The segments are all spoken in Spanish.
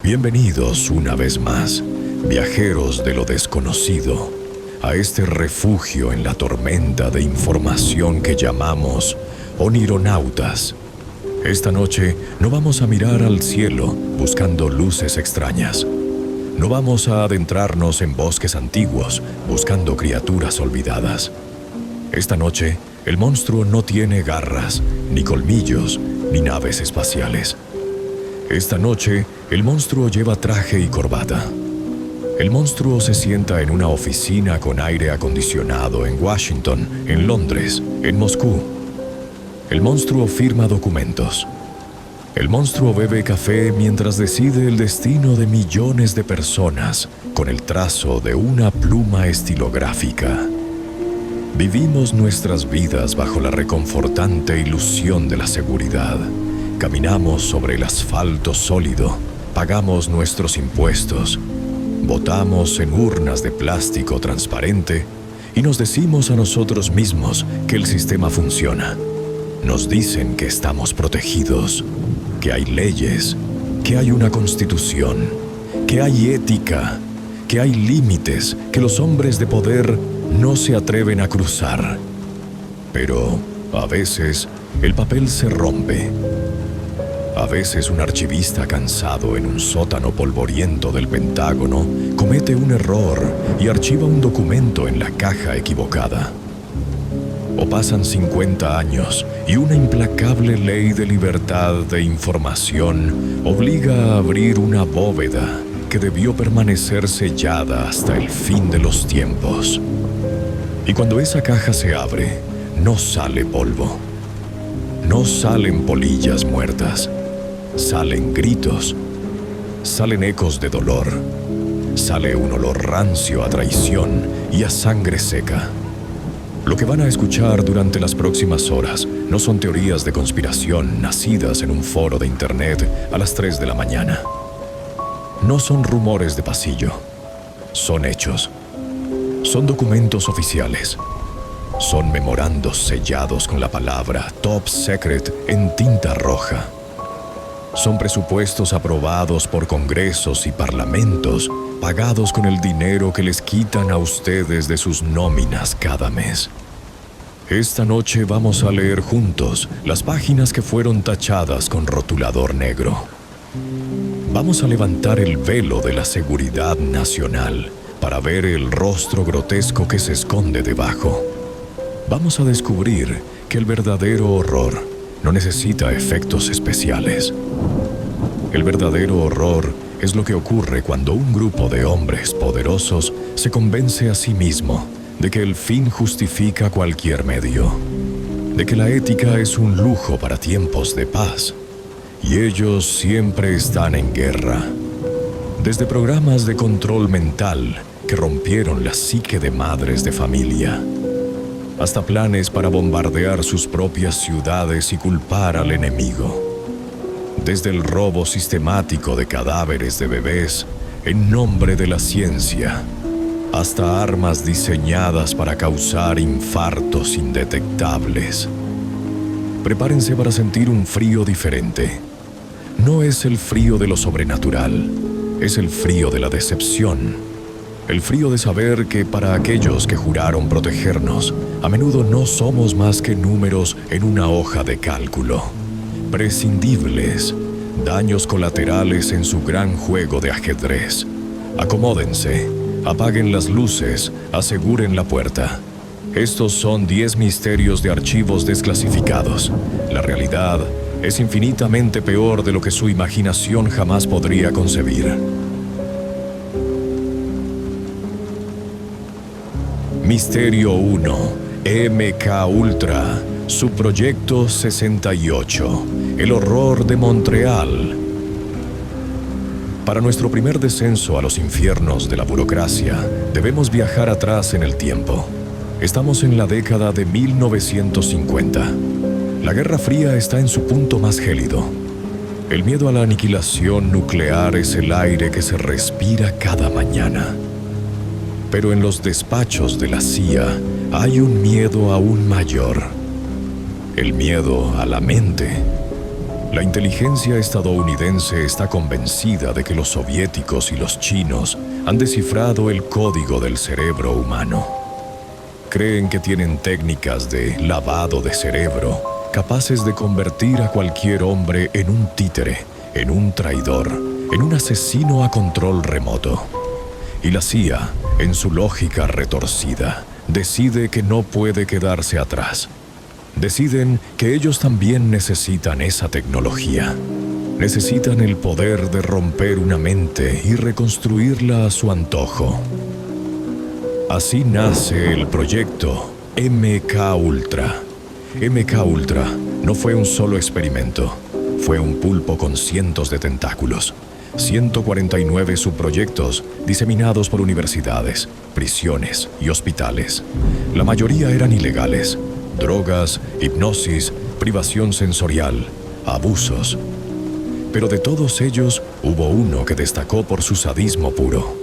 Bienvenidos una vez más, viajeros de lo desconocido, a este refugio en la tormenta de información que llamamos onironautas. Esta noche no vamos a mirar al cielo buscando luces extrañas. No vamos a adentrarnos en bosques antiguos buscando criaturas olvidadas. Esta noche, el monstruo no tiene garras, ni colmillos, ni naves espaciales. Esta noche, el monstruo lleva traje y corbata. El monstruo se sienta en una oficina con aire acondicionado en Washington, en Londres, en Moscú. El monstruo firma documentos. El monstruo bebe café mientras decide el destino de millones de personas con el trazo de una pluma estilográfica. Vivimos nuestras vidas bajo la reconfortante ilusión de la seguridad. Caminamos sobre el asfalto sólido, pagamos nuestros impuestos, votamos en urnas de plástico transparente y nos decimos a nosotros mismos que el sistema funciona. Nos dicen que estamos protegidos, que hay leyes, que hay una constitución, que hay ética, que hay límites que los hombres de poder no se atreven a cruzar. Pero a veces el papel se rompe. A veces un archivista cansado en un sótano polvoriento del Pentágono comete un error y archiva un documento en la caja equivocada. O pasan 50 años y una implacable ley de libertad de información obliga a abrir una bóveda que debió permanecer sellada hasta el fin de los tiempos. Y cuando esa caja se abre, no sale polvo. No salen polillas muertas. Salen gritos, salen ecos de dolor, sale un olor rancio a traición y a sangre seca. Lo que van a escuchar durante las próximas horas no son teorías de conspiración nacidas en un foro de internet a las 3 de la mañana. No son rumores de pasillo, son hechos, son documentos oficiales, son memorandos sellados con la palabra Top Secret en tinta roja. Son presupuestos aprobados por congresos y parlamentos, pagados con el dinero que les quitan a ustedes de sus nóminas cada mes. Esta noche vamos a leer juntos las páginas que fueron tachadas con rotulador negro. Vamos a levantar el velo de la seguridad nacional para ver el rostro grotesco que se esconde debajo. Vamos a descubrir que el verdadero horror no necesita efectos especiales. El verdadero horror es lo que ocurre cuando un grupo de hombres poderosos se convence a sí mismo de que el fin justifica cualquier medio, de que la ética es un lujo para tiempos de paz, y ellos siempre están en guerra. Desde programas de control mental que rompieron la psique de madres de familia, hasta planes para bombardear sus propias ciudades y culpar al enemigo. Desde el robo sistemático de cadáveres de bebés en nombre de la ciencia, hasta armas diseñadas para causar infartos indetectables. Prepárense para sentir un frío diferente. No es el frío de lo sobrenatural, es el frío de la decepción. El frío de saber que para aquellos que juraron protegernos, a menudo no somos más que números en una hoja de cálculo. Prescindibles, daños colaterales en su gran juego de ajedrez. Acomódense, apaguen las luces, aseguren la puerta. Estos son 10 misterios de archivos desclasificados. La realidad es infinitamente peor de lo que su imaginación jamás podría concebir. Misterio 1, MK Ultra, Subproyecto 68, el horror de Montreal. Para nuestro primer descenso a los infiernos de la burocracia, debemos viajar atrás en el tiempo. Estamos en la década de 1950. La Guerra Fría está en su punto más gélido. El miedo a la aniquilación nuclear es el aire que se respira cada mañana. Pero en los despachos de la CIA hay un miedo aún mayor. El miedo a la mente. La inteligencia estadounidense está convencida de que los soviéticos y los chinos han descifrado el código del cerebro humano. Creen que tienen técnicas de lavado de cerebro capaces de convertir a cualquier hombre en un títere, en un traidor, en un asesino a control remoto. Y la CIA, en su lógica retorcida, decide que no puede quedarse atrás. Deciden que ellos también necesitan esa tecnología. Necesitan el poder de romper una mente y reconstruirla a su antojo. Así nace el proyecto MK Ultra. MK Ultra no fue un solo experimento. Fue un pulpo con cientos de tentáculos. 149 subproyectos diseminados por universidades, prisiones y hospitales. La mayoría eran ilegales. Drogas, hipnosis, privación sensorial, abusos. Pero de todos ellos hubo uno que destacó por su sadismo puro.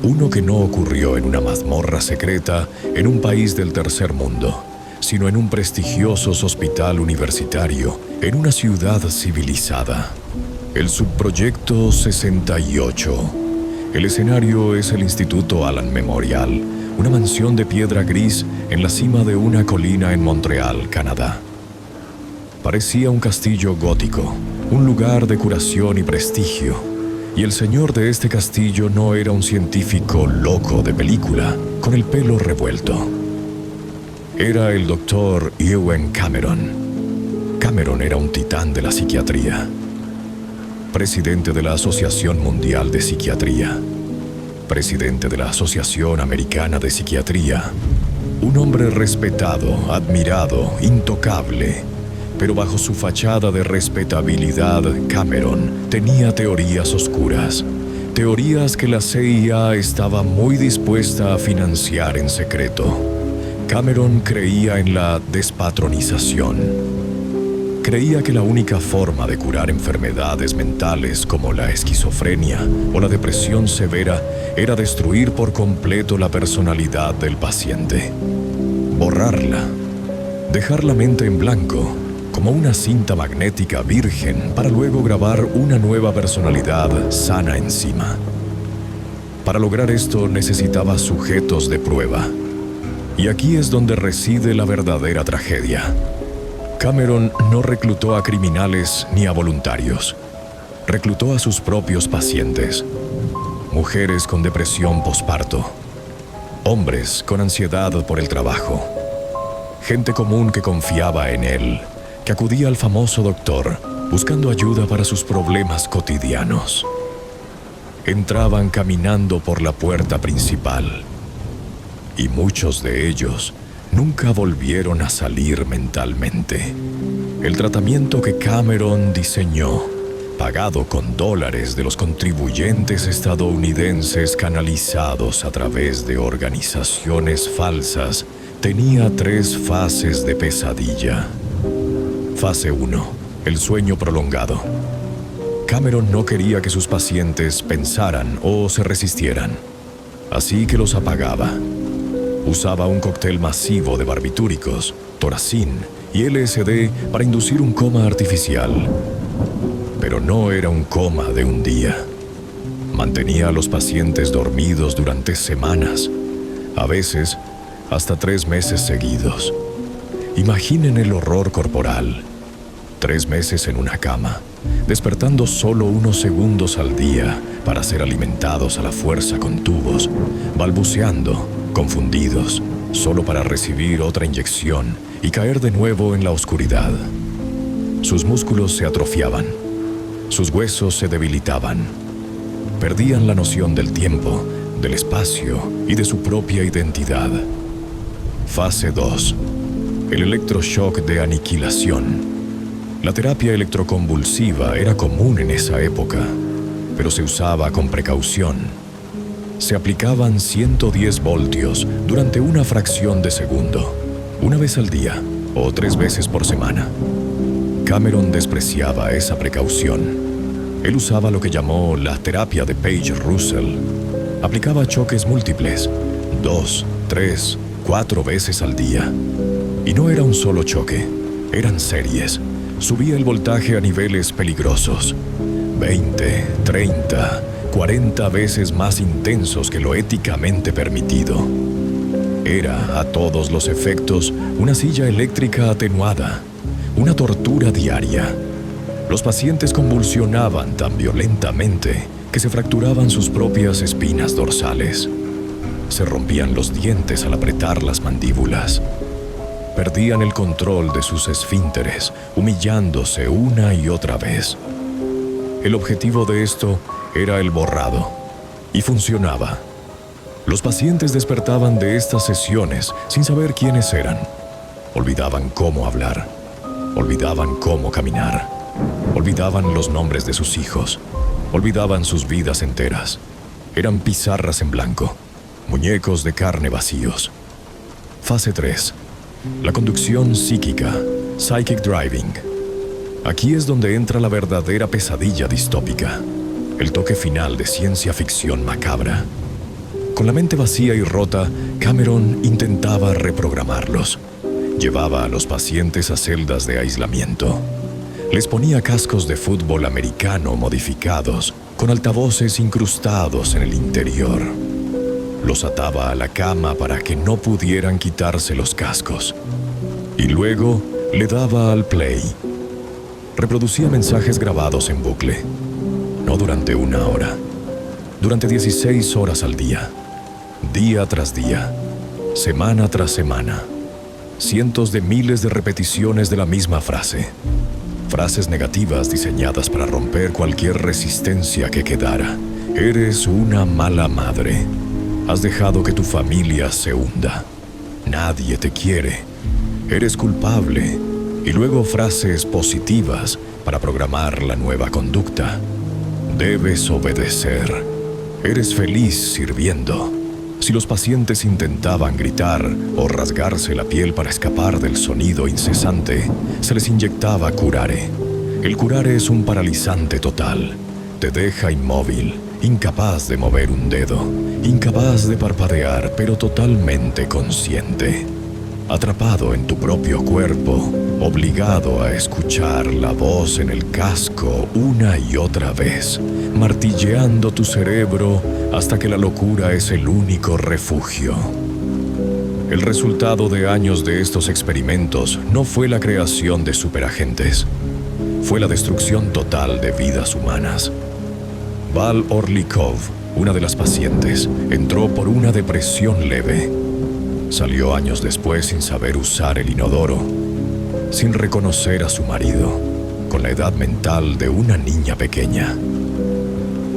Uno que no ocurrió en una mazmorra secreta en un país del tercer mundo, sino en un prestigioso hospital universitario en una ciudad civilizada. El subproyecto 68. El escenario es el Instituto Allen Memorial, una mansión de piedra gris en la cima de una colina en Montreal, Canadá. Parecía un castillo gótico, un lugar de curación y prestigio, y el señor de este castillo no era un científico loco de película, con el pelo revuelto. Era el doctor Ewen Cameron. Cameron era un titán de la psiquiatría, presidente de la Asociación Mundial de Psiquiatría, presidente de la Asociación Americana de Psiquiatría, un hombre respetado, admirado, intocable, pero bajo su fachada de respetabilidad, Cameron tenía teorías oscuras, teorías que la CIA estaba muy dispuesta a financiar en secreto. Cameron creía en la despatronización. Creía que la única forma de curar enfermedades mentales como la esquizofrenia o la depresión severa era destruir por completo la personalidad del paciente. Borrarla. Dejar la mente en blanco, como una cinta magnética virgen, para luego grabar una nueva personalidad sana encima. Para lograr esto necesitaba sujetos de prueba. Y aquí es donde reside la verdadera tragedia. Cameron no reclutó a criminales ni a voluntarios. Reclutó a sus propios pacientes. Mujeres con depresión posparto. Hombres con ansiedad por el trabajo. Gente común que confiaba en él, que acudía al famoso doctor buscando ayuda para sus problemas cotidianos. Entraban caminando por la puerta principal. Y muchos de ellos nunca volvieron a salir mentalmente. El tratamiento que Cameron diseñó, pagado con dólares de los contribuyentes estadounidenses canalizados a través de organizaciones falsas, tenía 3 fases de pesadilla. Fase 1. El sueño prolongado. Cameron no quería que sus pacientes pensaran o se resistieran, así que los apagaba. Usaba un cóctel masivo de barbitúricos, toracin y LSD para inducir un coma artificial. Pero no era un coma de un día. Mantenía a los pacientes dormidos durante semanas, a veces hasta 3 meses seguidos. Imaginen el horror corporal. 3 meses en una cama, despertando solo unos segundos al día para ser alimentados a la fuerza con tubos, balbuceando, confundidos, solo para recibir otra inyección y caer de nuevo en la oscuridad. Sus músculos se atrofiaban, sus huesos se debilitaban, perdían la noción del tiempo, del espacio y de su propia identidad. Fase 2. El electroshock de aniquilación. La terapia electroconvulsiva era común en esa época, pero se usaba con precaución. Se aplicaban 110 voltios durante una fracción de segundo, una vez al día o 3 veces por semana. Cameron despreciaba esa precaución. Él usaba lo que llamó la terapia de Page-Russell. Aplicaba choques múltiples, 2, 3, 4 veces al día. Y no era un solo choque, eran series, subía el voltaje a niveles peligrosos. 20, 30, 40 veces más intensos que lo éticamente permitido. Era, a todos los efectos, una silla eléctrica atenuada, una tortura diaria. Los pacientes convulsionaban tan violentamente que se fracturaban sus propias espinas dorsales. Se rompían los dientes al apretar las mandíbulas. Perdían el control de sus esfínteres, humillándose una y otra vez. El objetivo de esto era el borrado, y funcionaba. Los pacientes despertaban de estas sesiones sin saber quiénes eran. Olvidaban cómo hablar, olvidaban cómo caminar, olvidaban los nombres de sus hijos, olvidaban sus vidas enteras. Eran pizarras en blanco, muñecos de carne vacíos. Fase 3. La conducción psíquica, Psychic Driving. Aquí es donde entra la verdadera pesadilla distópica, el toque final de ciencia ficción macabra. Con la mente vacía y rota, Cameron intentaba reprogramarlos. Llevaba a los pacientes a celdas de aislamiento. Les ponía cascos de fútbol americano modificados, con altavoces incrustados en el interior. Los ataba a la cama para que no pudieran quitarse los cascos. Y luego le daba al play. Reproducía mensajes grabados en bucle. No durante 1 hora. Durante 16 horas al día. Día tras día. Semana tras semana. Cientos de miles de repeticiones de la misma frase. Frases negativas diseñadas para romper cualquier resistencia que quedara. Eres una mala madre. Has dejado que tu familia se hunda. Nadie te quiere. Eres culpable. Y luego frases positivas para programar la nueva conducta. Debes obedecer. Eres feliz sirviendo. Si los pacientes intentaban gritar o rasgarse la piel para escapar del sonido incesante, se les inyectaba curare. El curare es un paralizante total. Te deja inmóvil, incapaz de mover un dedo, incapaz de parpadear, pero totalmente consciente. Atrapado en tu propio cuerpo, obligado a escuchar la voz en el casco una y otra vez, martilleando tu cerebro hasta que la locura es el único refugio. El resultado de años de estos experimentos no fue la creación de superagentes, fue la destrucción total de vidas humanas. Val Orlikov, una de las pacientes, entró por una depresión leve. Salió años después sin saber usar el inodoro, sin reconocer a su marido, con la edad mental de una niña pequeña.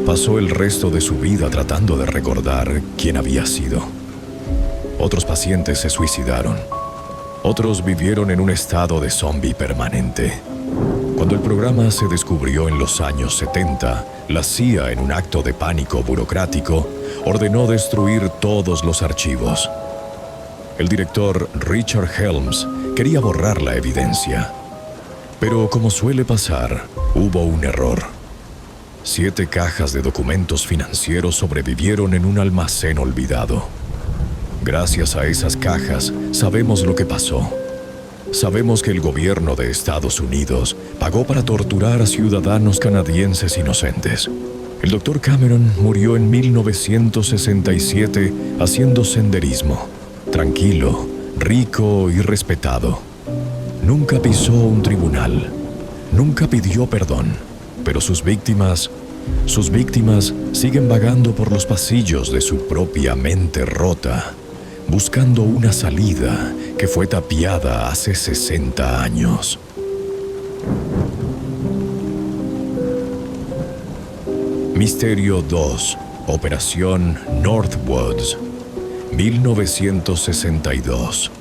Pasó el resto de su vida tratando de recordar quién había sido. Otros pacientes se suicidaron. Otros vivieron en un estado de zombie permanente. Cuando el programa se descubrió en los años 70, la CIA, en un acto de pánico burocrático, ordenó destruir todos los archivos. El director Richard Helms quería borrar la evidencia. Pero como suele pasar, hubo un error. 7 cajas de documentos financieros sobrevivieron en un almacén olvidado. Gracias a esas cajas, sabemos lo que pasó. Sabemos que el gobierno de Estados Unidos pagó para torturar a ciudadanos canadienses inocentes. El Dr. Cameron murió en 1967 haciendo senderismo. Tranquilo, rico y respetado. Nunca pisó un tribunal. Nunca pidió perdón. Pero sus víctimas siguen vagando por los pasillos de su propia mente rota, buscando una salida que fue tapiada hace 60 años. Misterio 2, Operación Northwoods, 1962.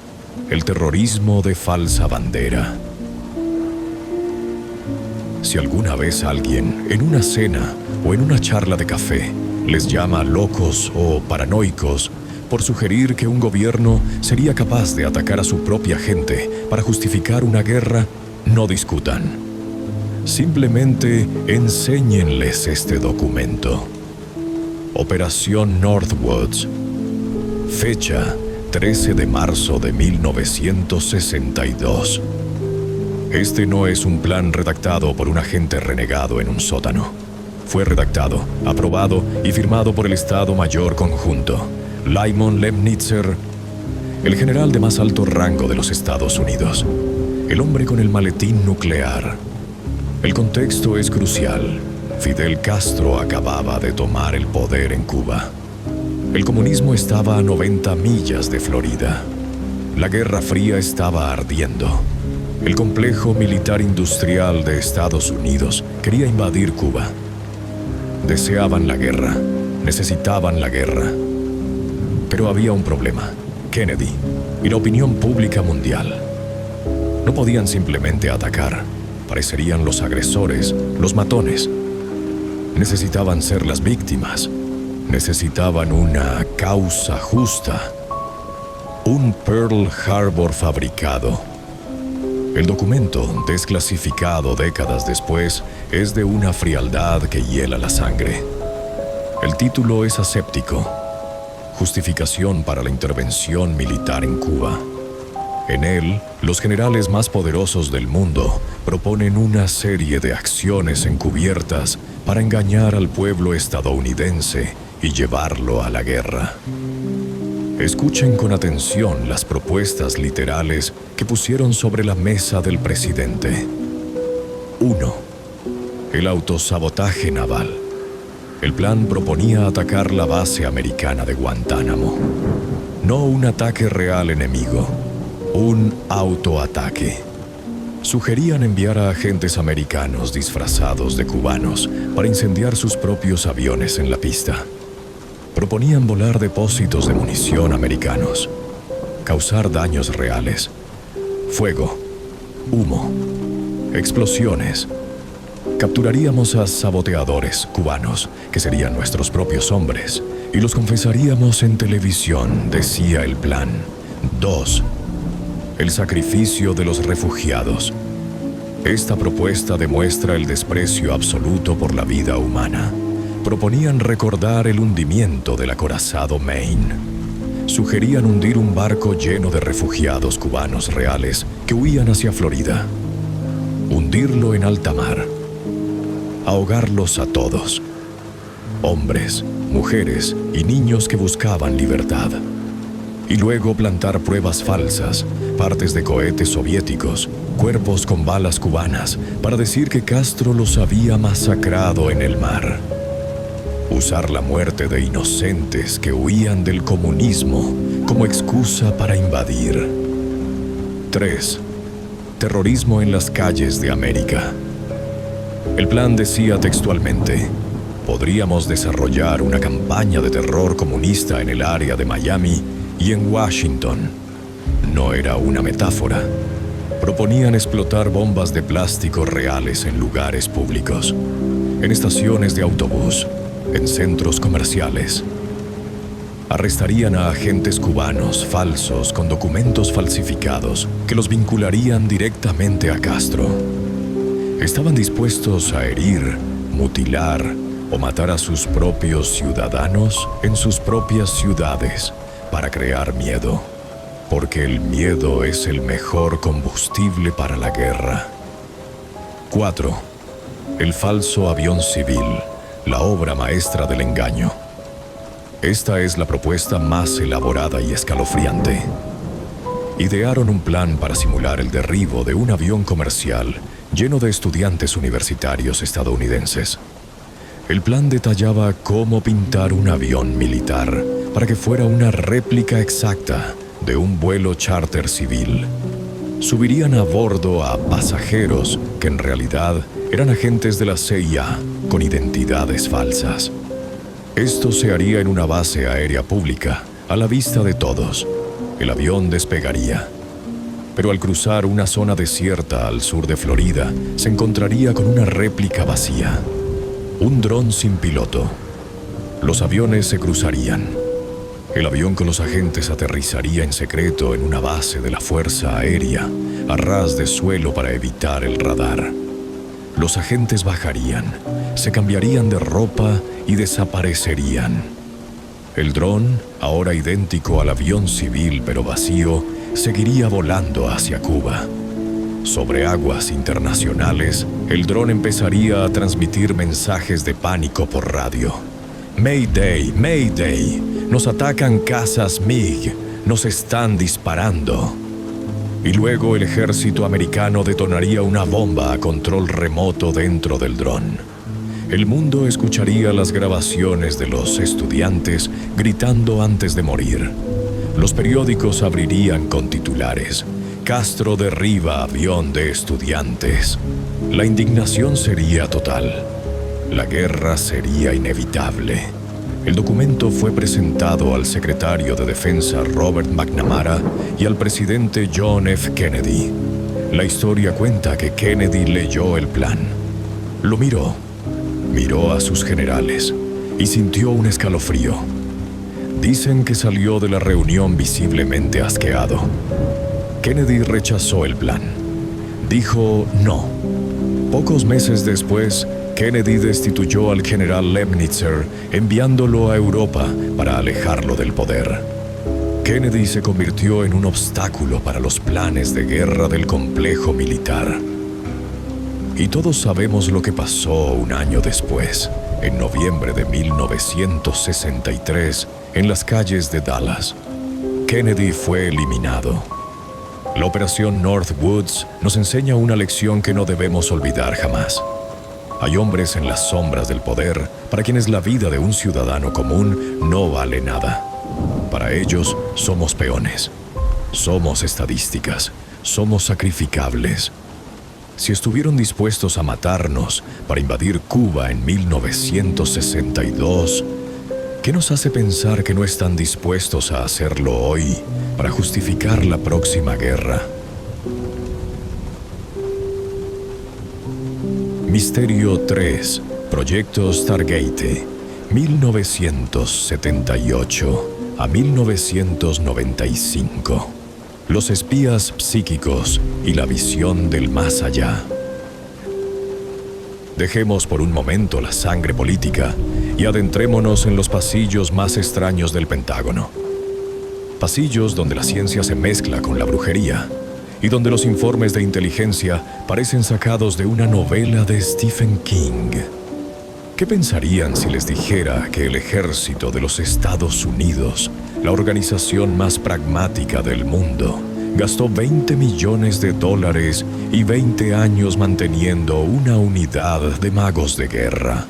El terrorismo de falsa bandera. Si alguna vez alguien, en una cena o en una charla de café, les llama locos o paranoicos por sugerir que un gobierno sería capaz de atacar a su propia gente para justificar una guerra, no discutan. Simplemente enséñenles este documento. Operación Northwoods. Fecha 13 de marzo de 1962. Este no es un plan redactado por un agente renegado en un sótano. Fue redactado, aprobado y firmado por el Estado Mayor Conjunto, Lyman Lemnitzer, el general de más alto rango de los Estados Unidos, el hombre con el maletín nuclear. El contexto es crucial. Fidel Castro acababa de tomar el poder en Cuba. El comunismo estaba a 90 millas de Florida. La Guerra Fría estaba ardiendo. El complejo militar industrial de Estados Unidos quería invadir Cuba. Deseaban la guerra, necesitaban la guerra. Pero había un problema: Kennedy y la opinión pública mundial. No podían simplemente atacar. Parecerían los agresores, los matones. Necesitaban ser las víctimas. Necesitaban una causa justa. Un Pearl Harbor fabricado. El documento, desclasificado décadas después, es de una frialdad que hiela la sangre. El título es aséptico: Justificación para la intervención militar en Cuba. En él, los generales más poderosos del mundo proponen una serie de acciones encubiertas para engañar al pueblo estadounidense y llevarlo a la guerra. Escuchen con atención las propuestas literales que pusieron sobre la mesa del presidente. 1. El autosabotaje naval. El plan proponía atacar la base americana de Guantánamo. No un ataque real enemigo, un autoataque. Sugerían enviar a agentes americanos disfrazados de cubanos para incendiar sus propios aviones en la pista. Proponían volar depósitos de munición americanos, causar daños reales, fuego, humo, explosiones. Capturaríamos a saboteadores cubanos, que serían nuestros propios hombres, y los confesaríamos en televisión, decía el plan. 2. El sacrificio de los refugiados. Esta propuesta demuestra el desprecio absoluto por la vida humana. Proponían recordar el hundimiento del acorazado Maine. Sugerían hundir un barco lleno de refugiados cubanos reales que huían hacia Florida. Hundirlo en alta mar. Ahogarlos a todos. Hombres, mujeres y niños que buscaban libertad. Y luego plantar pruebas falsas, partes de cohetes soviéticos, cuerpos con balas cubanas, para decir que Castro los había masacrado en el mar. Usar la muerte de inocentes que huían del comunismo como excusa para invadir. 3. Terrorismo en las calles de América. El plan decía textualmente: podríamos desarrollar una campaña de terror comunista en el área de Miami y en Washington. No era una metáfora. Proponían explotar bombas de plástico reales en lugares públicos, en estaciones de autobús, en centros comerciales. Arrestarían a agentes cubanos falsos con documentos falsificados que los vincularían directamente a Castro. Estaban dispuestos a herir, mutilar o matar a sus propios ciudadanos en sus propias ciudades para crear miedo, porque el miedo es el mejor combustible para la guerra. 4. El falso avión civil, la obra maestra del engaño. Esta es la propuesta más elaborada y escalofriante. Idearon un plan para simular el derribo de un avión comercial lleno de estudiantes universitarios estadounidenses. El plan detallaba cómo pintar un avión militar para que fuera una réplica exacta de un vuelo charter civil. Subirían a bordo a pasajeros que en realidad eran agentes de la CIA con identidades falsas. Esto se haría en una base aérea pública, a la vista de todos. El avión despegaría. Pero al cruzar una zona desierta al sur de Florida, se encontraría con una réplica vacía. Un dron sin piloto. Los aviones se cruzarían. El avión con los agentes aterrizaría en secreto en una base de la Fuerza Aérea, a ras de suelo para evitar el radar. Los agentes bajarían, se cambiarían de ropa y desaparecerían. El dron, ahora idéntico al avión civil pero vacío, seguiría volando hacia Cuba. Sobre aguas internacionales, el dron empezaría a transmitir mensajes de pánico por radio. Mayday, Mayday, nos atacan cazas MiG, nos están disparando. Y luego el ejército americano detonaría una bomba a control remoto dentro del dron. El mundo escucharía las grabaciones de los estudiantes gritando antes de morir. Los periódicos abrirían con titulares: Castro derriba avión de estudiantes. La indignación sería total. La guerra sería inevitable. El documento fue presentado al secretario de Defensa Robert McNamara y al presidente John F. Kennedy. La historia cuenta que Kennedy leyó el plan. Lo miró a sus generales y sintió un escalofrío. Dicen que salió de la reunión visiblemente asqueado. Kennedy rechazó el plan. Dijo no. Pocos meses después, Kennedy destituyó al general Lemnitzer, enviándolo a Europa para alejarlo del poder. Kennedy se convirtió en un obstáculo para los planes de guerra del complejo militar. Y todos sabemos lo que pasó un año después, en noviembre de 1963, en las calles de Dallas. Kennedy fue eliminado. La Operación Northwoods nos enseña una lección que no debemos olvidar jamás. Hay hombres en las sombras del poder para quienes la vida de un ciudadano común no vale nada. Para ellos somos peones, somos estadísticas, somos sacrificables. Si estuvieron dispuestos a matarnos para invadir Cuba en 1962, ¿qué nos hace pensar que no están dispuestos a hacerlo hoy para justificar la próxima guerra? Misterio 3, Proyecto Stargate, 1978 a 1995. Los espías psíquicos y la visión del más allá. Dejemos por un momento la sangre política y adentrémonos en los pasillos más extraños del Pentágono. Pasillos donde la ciencia se mezcla con la brujería y donde los informes de inteligencia parecen sacados de una novela de Stephen King. ¿Qué pensarían si les dijera que el ejército de los Estados Unidos, la organización más pragmática del mundo, gastó $20 millones y 20 años manteniendo una unidad de magos de guerra?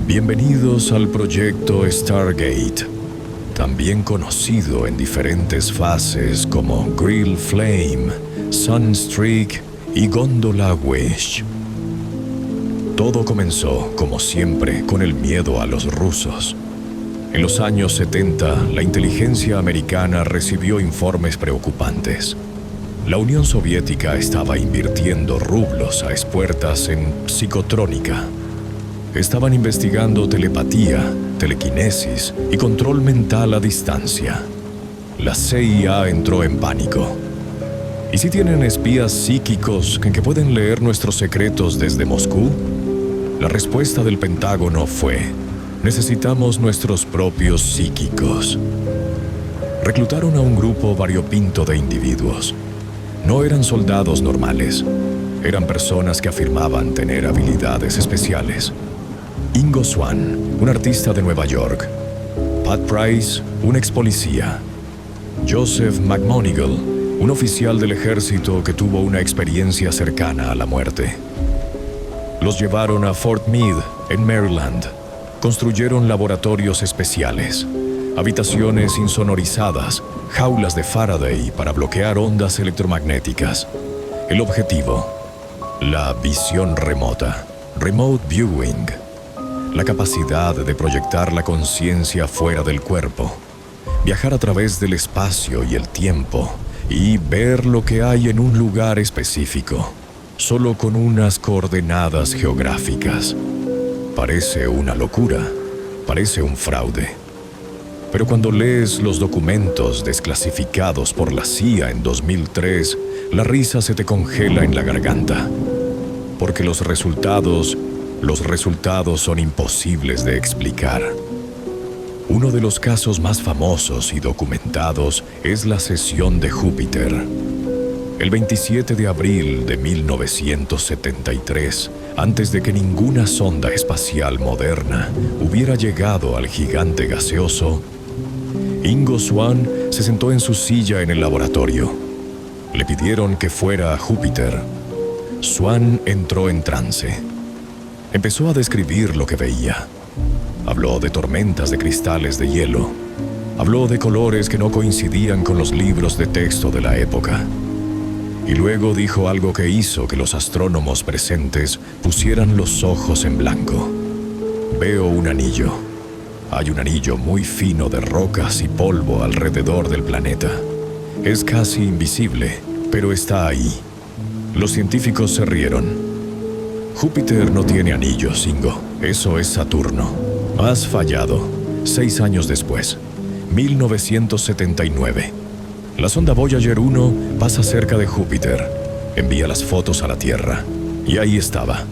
Bienvenidos al proyecto Stargate, también conocido en diferentes fases como Grill Flame, Sunstreak y Gondola Wish. Todo comenzó, como siempre, con el miedo a los rusos. En los años 70, la inteligencia americana recibió informes preocupantes. La Unión Soviética estaba invirtiendo rublos a expuertas en psicotrónica. Estaban investigando telepatía, telequinesis y control mental a distancia. La CIA entró en pánico. ¿Y si tienen espías psíquicos que pueden leer nuestros secretos desde Moscú? La respuesta del Pentágono fue: necesitamos nuestros propios psíquicos. Reclutaron a un grupo variopinto de individuos. No eran soldados normales. Eran personas que afirmaban tener habilidades especiales. Ingo Swann, un artista de Nueva York. Pat Price, un ex policía. Joseph McMonigal, un oficial del ejército que tuvo una experiencia cercana a la muerte. Los llevaron a Fort Meade, en Maryland. Construyeron laboratorios especiales, habitaciones insonorizadas, jaulas de Faraday para bloquear ondas electromagnéticas. El objetivo: la visión remota, remote viewing, la capacidad de proyectar la conciencia fuera del cuerpo, viajar a través del espacio y el tiempo y ver lo que hay en un lugar específico, solo con unas coordenadas geográficas. Parece una locura, parece un fraude. Pero cuando lees los documentos desclasificados por la CIA en 2003, la risa se te congela en la garganta. Porque los resultados son imposibles de explicar. Uno de los casos más famosos y documentados es la sesión de Júpiter. El 27 de abril de 1973, antes de que ninguna sonda espacial moderna hubiera llegado al gigante gaseoso, Ingo Swann se sentó en su silla en el laboratorio. Le pidieron que fuera a Júpiter. Swann entró en trance. Empezó a describir lo que veía. Habló de tormentas de cristales de hielo. Habló de colores que no coincidían con los libros de texto de la época. Y luego dijo algo que hizo que los astrónomos presentes pusieran los ojos en blanco. Veo un anillo. Hay un anillo muy fino de rocas y polvo alrededor del planeta. Es casi invisible, pero está ahí. Los científicos se rieron. Júpiter no tiene anillos, Ingo. Eso es Saturno. Has fallado. 6 años después, 1979. La sonda Voyager 1 pasa cerca de Júpiter, envía las fotos a la Tierra, y ahí estaba,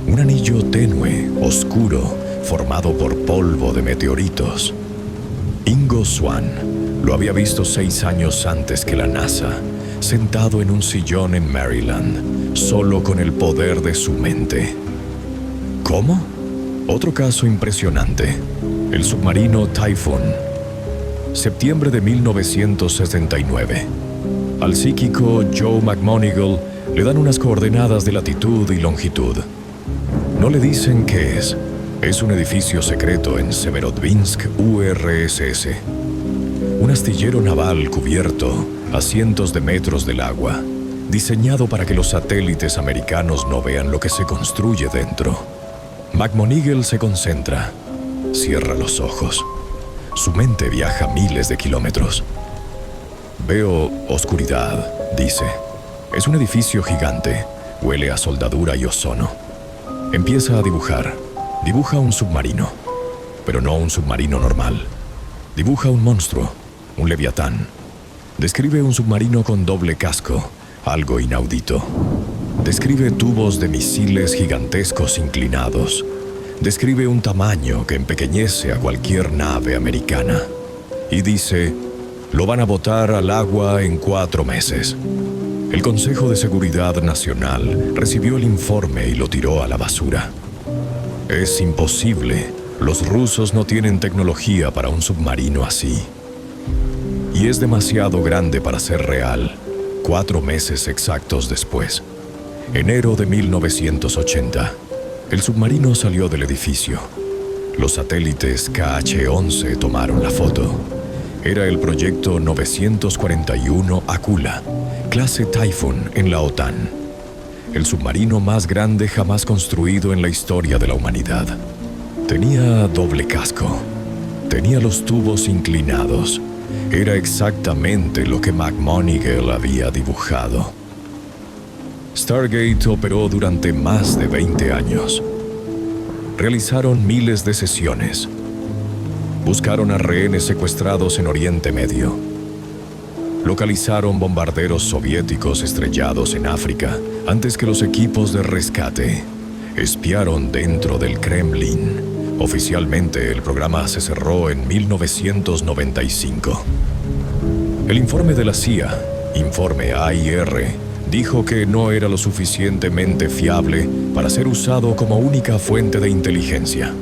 un anillo tenue, oscuro, formado por polvo de meteoritos. Ingo Swann lo había visto 6 años antes que la NASA, sentado en un sillón en Maryland, solo con el poder de su mente. ¿Cómo? Otro caso impresionante, el submarino Typhoon. Septiembre de 1969. Al psíquico Joe McMoneagle le dan unas coordenadas de latitud y longitud. No le dicen qué es. Es un edificio secreto en Severodvinsk, URSS. Un astillero naval cubierto a cientos de metros del agua, diseñado para que los satélites americanos no vean lo que se construye dentro. McMoneagle se concentra. Cierra los ojos. Su mente viaja miles de kilómetros. Veo oscuridad, dice. Es un edificio gigante. Huele a soldadura y ozono. Empieza a dibujar. Dibuja un submarino. Pero no un submarino normal. Dibuja un monstruo, un leviatán. Describe un submarino con doble casco, algo inaudito. Describe tubos de misiles gigantescos inclinados. Describe un tamaño que empequeñece a cualquier nave americana. Y dice, lo van a botar al agua en 4 meses. El Consejo de Seguridad Nacional recibió el informe y lo tiró a la basura. Es imposible. Los rusos no tienen tecnología para un submarino así. Y es demasiado grande para ser real. 4 meses exactos después. Enero de 1980. El submarino salió del edificio. Los satélites KH-11 tomaron la foto. Era el proyecto 941 Akula, clase Typhoon en la OTAN. El submarino más grande jamás construido en la historia de la humanidad. Tenía doble casco. Tenía los tubos inclinados. Era exactamente lo que McMoneagle había dibujado. Stargate operó durante más de 20 años. Realizaron miles de sesiones. Buscaron a rehenes secuestrados en Oriente Medio. Localizaron bombarderos soviéticos estrellados en África antes que los equipos de rescate. Espiaron dentro del Kremlin. Oficialmente, el programa se cerró en 1995. El informe de la CIA, informe AIR, dijo que no era lo suficientemente fiable para ser usado como única fuente de inteligencia.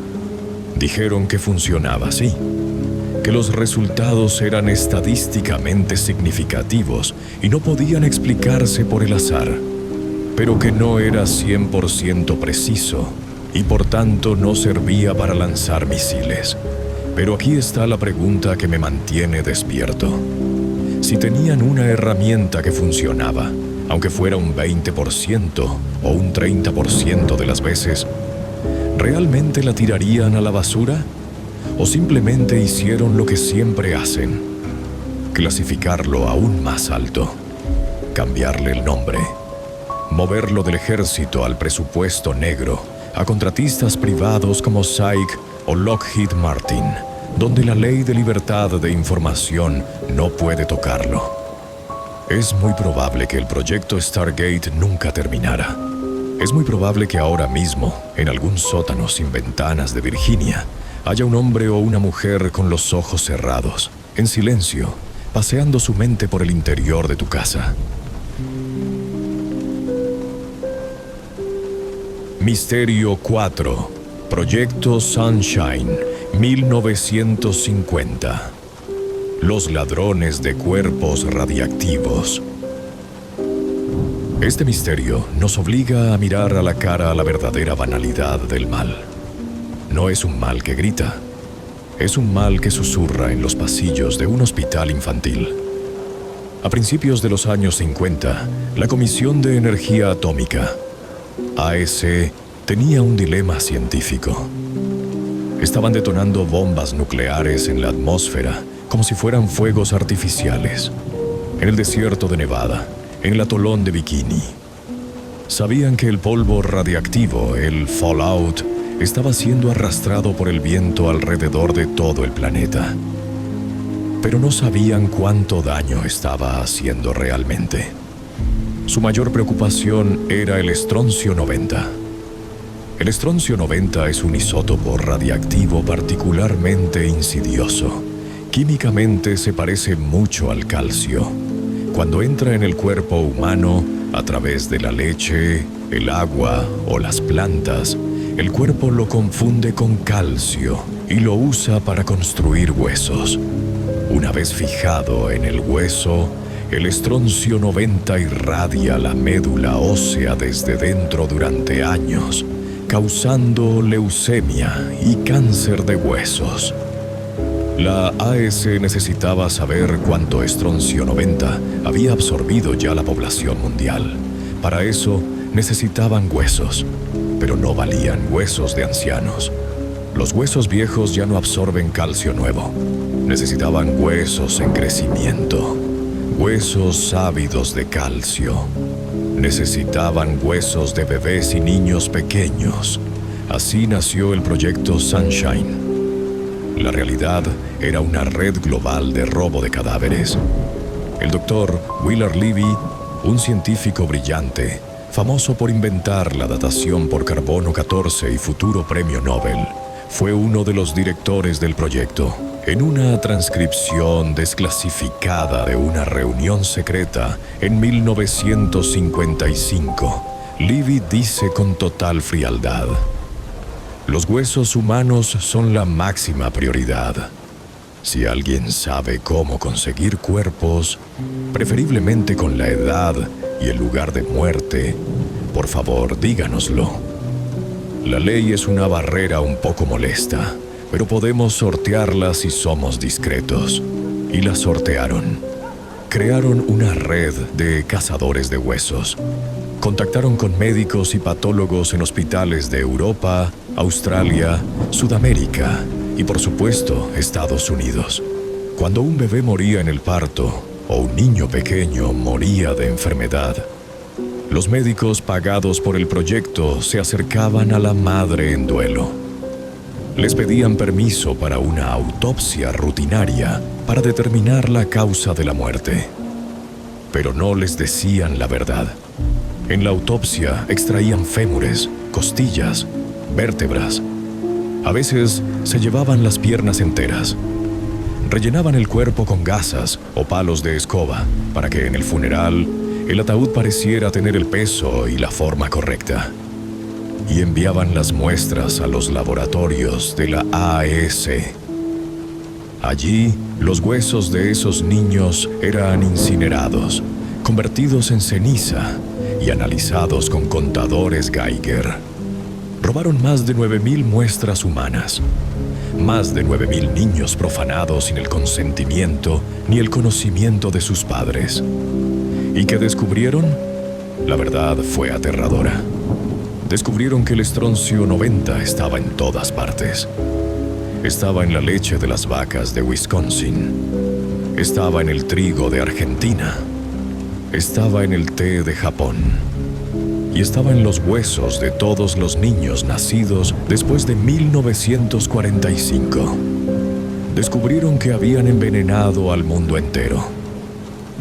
Dijeron que funcionaba así, que los resultados eran estadísticamente significativos y no podían explicarse por el azar, pero que no era 100% preciso y por tanto no servía para lanzar misiles. Pero aquí está la pregunta que me mantiene despierto. Si tenían una herramienta que funcionaba, aunque fuera un 20% o un 30% de las veces, ¿realmente la tirarían a la basura? ¿O simplemente hicieron lo que siempre hacen? Clasificarlo aún más alto, cambiarle el nombre, moverlo del ejército al presupuesto negro, a contratistas privados como SAIC o Lockheed Martin, donde la ley de libertad de información no puede tocarlo. Es muy probable que el proyecto Stargate nunca terminara. Es muy probable que ahora mismo, en algún sótano sin ventanas de Virginia, haya un hombre o una mujer con los ojos cerrados, en silencio, paseando su mente por el interior de tu casa. Misterio 4. Proyecto Sunshine, 1950. Los ladrones de cuerpos radiactivos. Este misterio nos obliga a mirar a la cara la verdadera banalidad del mal. No es un mal que grita, es un mal que susurra en los pasillos de un hospital infantil. A principios de los años 50, la Comisión de Energía Atómica, AEC, tenía un dilema científico. Estaban detonando bombas nucleares en la atmósfera como si fueran fuegos artificiales, en el desierto de Nevada, en el atolón de Bikini. Sabían que el polvo radiactivo, el fallout, estaba siendo arrastrado por el viento alrededor de todo el planeta. Pero no sabían cuánto daño estaba haciendo realmente. Su mayor preocupación era el estroncio 90. El estroncio 90 es un isótopo radiactivo particularmente insidioso. Químicamente se parece mucho al calcio. Cuando entra en el cuerpo humano, a través de la leche, el agua o las plantas, el cuerpo lo confunde con calcio y lo usa para construir huesos. Una vez fijado en el hueso, el estroncio 90 irradia la médula ósea desde dentro durante años, causando leucemia y cáncer de huesos. La AEC necesitaba saber cuánto estroncio 90 había absorbido ya la población mundial. Para eso necesitaban huesos, pero no valían huesos de ancianos. Los huesos viejos ya no absorben calcio nuevo. Necesitaban huesos en crecimiento, huesos ávidos de calcio. Necesitaban huesos de bebés y niños pequeños. Así nació el proyecto Sunshine. La realidad era una red global de robo de cadáveres. El doctor Willard Levy, un científico brillante, famoso por inventar la datación por carbono 14 y futuro premio Nobel, fue uno de los directores del proyecto. En una transcripción desclasificada de una reunión secreta en 1955, Levy dice con total frialdad: los huesos humanos son la máxima prioridad. Si alguien sabe cómo conseguir cuerpos, preferiblemente con la edad y el lugar de muerte, por favor, díganoslo. La ley es una barrera un poco molesta, pero podemos sortearla si somos discretos. Y la sortearon. Crearon una red de cazadores de huesos. Contactaron con médicos y patólogos en hospitales de Europa, Australia, Sudamérica y, por supuesto, Estados Unidos. Cuando un bebé moría en el parto o un niño pequeño moría de enfermedad, los médicos pagados por el proyecto se acercaban a la madre en duelo. Les pedían permiso para una autopsia rutinaria para determinar la causa de la muerte. Pero no les decían la verdad. En la autopsia extraían fémures, costillas, vértebras. A veces se llevaban las piernas enteras. Rellenaban el cuerpo con gasas o palos de escoba para que en el funeral el ataúd pareciera tener el peso y la forma correcta. Y enviaban las muestras a los laboratorios de la AEC. Allí, los huesos de esos niños eran incinerados, convertidos en ceniza y analizados con contadores Geiger. Robaron más de 9,000 muestras humanas. Más de 9,000 niños profanados sin el consentimiento ni el conocimiento de sus padres. ¿Y qué descubrieron? La verdad fue aterradora. Descubrieron que el estroncio 90 estaba en todas partes. Estaba en la leche de las vacas de Wisconsin. Estaba en el trigo de Argentina. Estaba en el té de Japón. Y estaba en los huesos de todos los niños nacidos después de 1945. Descubrieron que habían envenenado al mundo entero.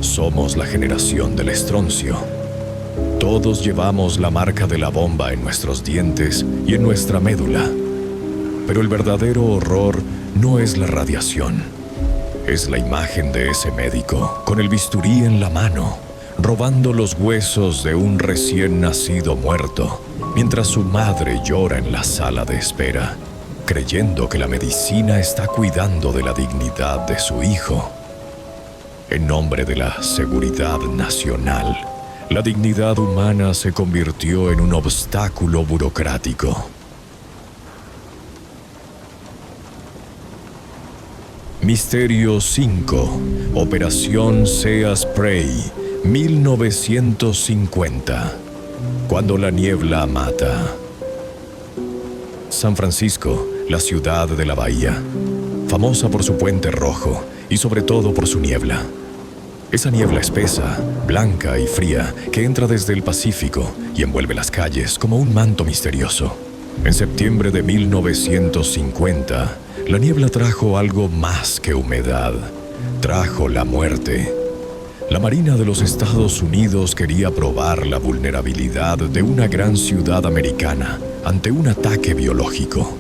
Somos la generación del estroncio. Todos llevamos la marca de la bomba en nuestros dientes y en nuestra médula. Pero el verdadero horror no es la radiación. Es la imagen de ese médico, con el bisturí en la mano, robando los huesos de un recién nacido muerto, mientras su madre llora en la sala de espera, creyendo que la medicina está cuidando de la dignidad de su hijo. En nombre de la seguridad nacional, la dignidad humana se convirtió en un obstáculo burocrático. Misterio 5, Operación Sea Spray, 1950. Cuando la niebla mata. San Francisco, la ciudad de la bahía, famosa por su puente rojo y sobre todo por su niebla. Esa niebla espesa, blanca y fría que entra desde el Pacífico y envuelve las calles como un manto misterioso. En septiembre de 1950, la niebla trajo algo más que humedad. Trajo la muerte. La Marina de los Estados Unidos quería probar la vulnerabilidad de una gran ciudad americana ante un ataque biológico.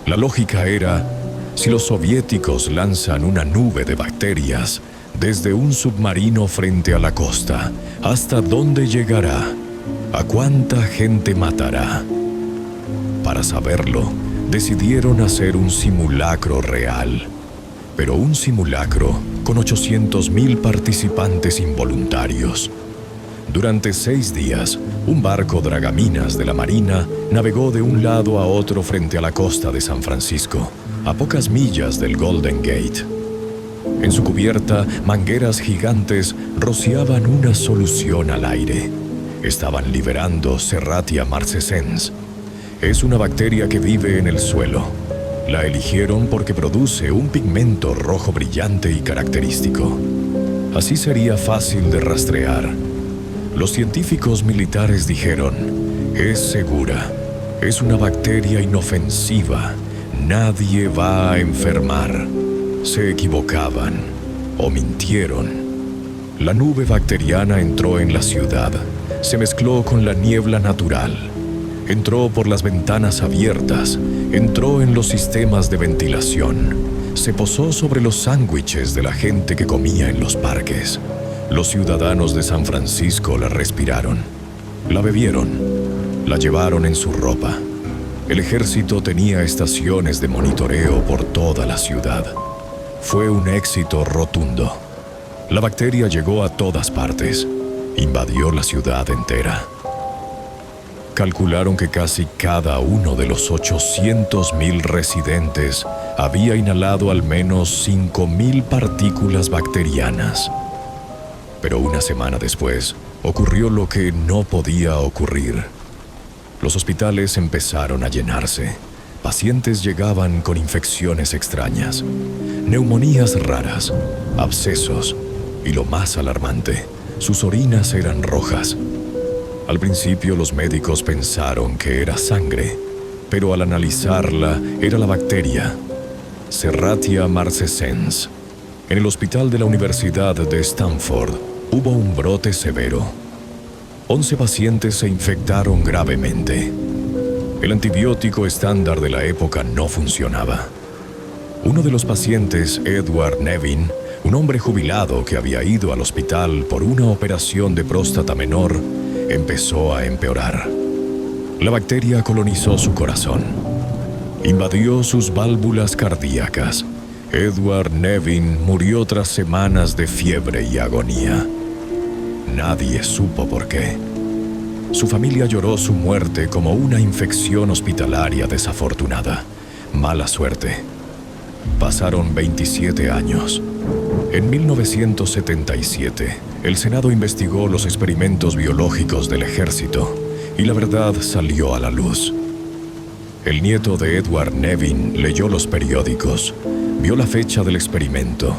La lógica era, si los soviéticos lanzan una nube de bacterias desde un submarino frente a la costa, ¿hasta dónde llegará? ¿A cuánta gente matará? Para saberlo, decidieron hacer un simulacro real, pero un simulacro con 800,000 participantes involuntarios. Durante 6 días, un barco dragaminas de la Marina navegó de un lado a otro frente a la costa de San Francisco, a pocas millas del Golden Gate. En su cubierta, mangueras gigantes rociaban una solución al aire. Estaban liberando Serratia marcescens. Es una bacteria que vive en el suelo. La eligieron porque produce un pigmento rojo brillante y característico. Así sería fácil de rastrear. Los científicos militares dijeron, es segura, es una bacteria inofensiva, nadie va a enfermar. Se equivocaban o mintieron. La nube bacteriana entró en la ciudad, se mezcló con la niebla natural. Entró por las ventanas abiertas, entró en los sistemas de ventilación, se posó sobre los sándwiches de la gente que comía en los parques. Los ciudadanos de San Francisco la respiraron, la bebieron, la llevaron en su ropa. El ejército tenía estaciones de monitoreo por toda la ciudad. Fue un éxito rotundo. La bacteria llegó a todas partes, invadió la ciudad entera. Calcularon que casi cada uno de los 800,000 residentes había inhalado al menos 5,000 partículas bacterianas. Pero una semana después, ocurrió lo que no podía ocurrir. Los hospitales empezaron a llenarse. Pacientes llegaban con infecciones extrañas, neumonías raras, abscesos y lo más alarmante, sus orinas eran rojas. Al principio los médicos pensaron que era sangre, pero al analizarla era la bacteria, Serratia marcescens. En el hospital de la Universidad de Stanford hubo un brote severo. 11 pacientes se infectaron gravemente. El antibiótico estándar de la época no funcionaba. Uno de los pacientes, Edward Nevin, un hombre jubilado que había ido al hospital por una operación de próstata menor, empezó a empeorar. La bacteria colonizó su corazón. Invadió sus válvulas cardíacas. Edward Nevin murió tras semanas de fiebre y agonía. Nadie supo por qué. Su familia lloró su muerte como una infección hospitalaria desafortunada. Mala suerte. Pasaron 27 años. En 1977, el Senado investigó los experimentos biológicos del ejército y la verdad salió a la luz. El nieto de Edward Nevin leyó los periódicos, vio la fecha del experimento,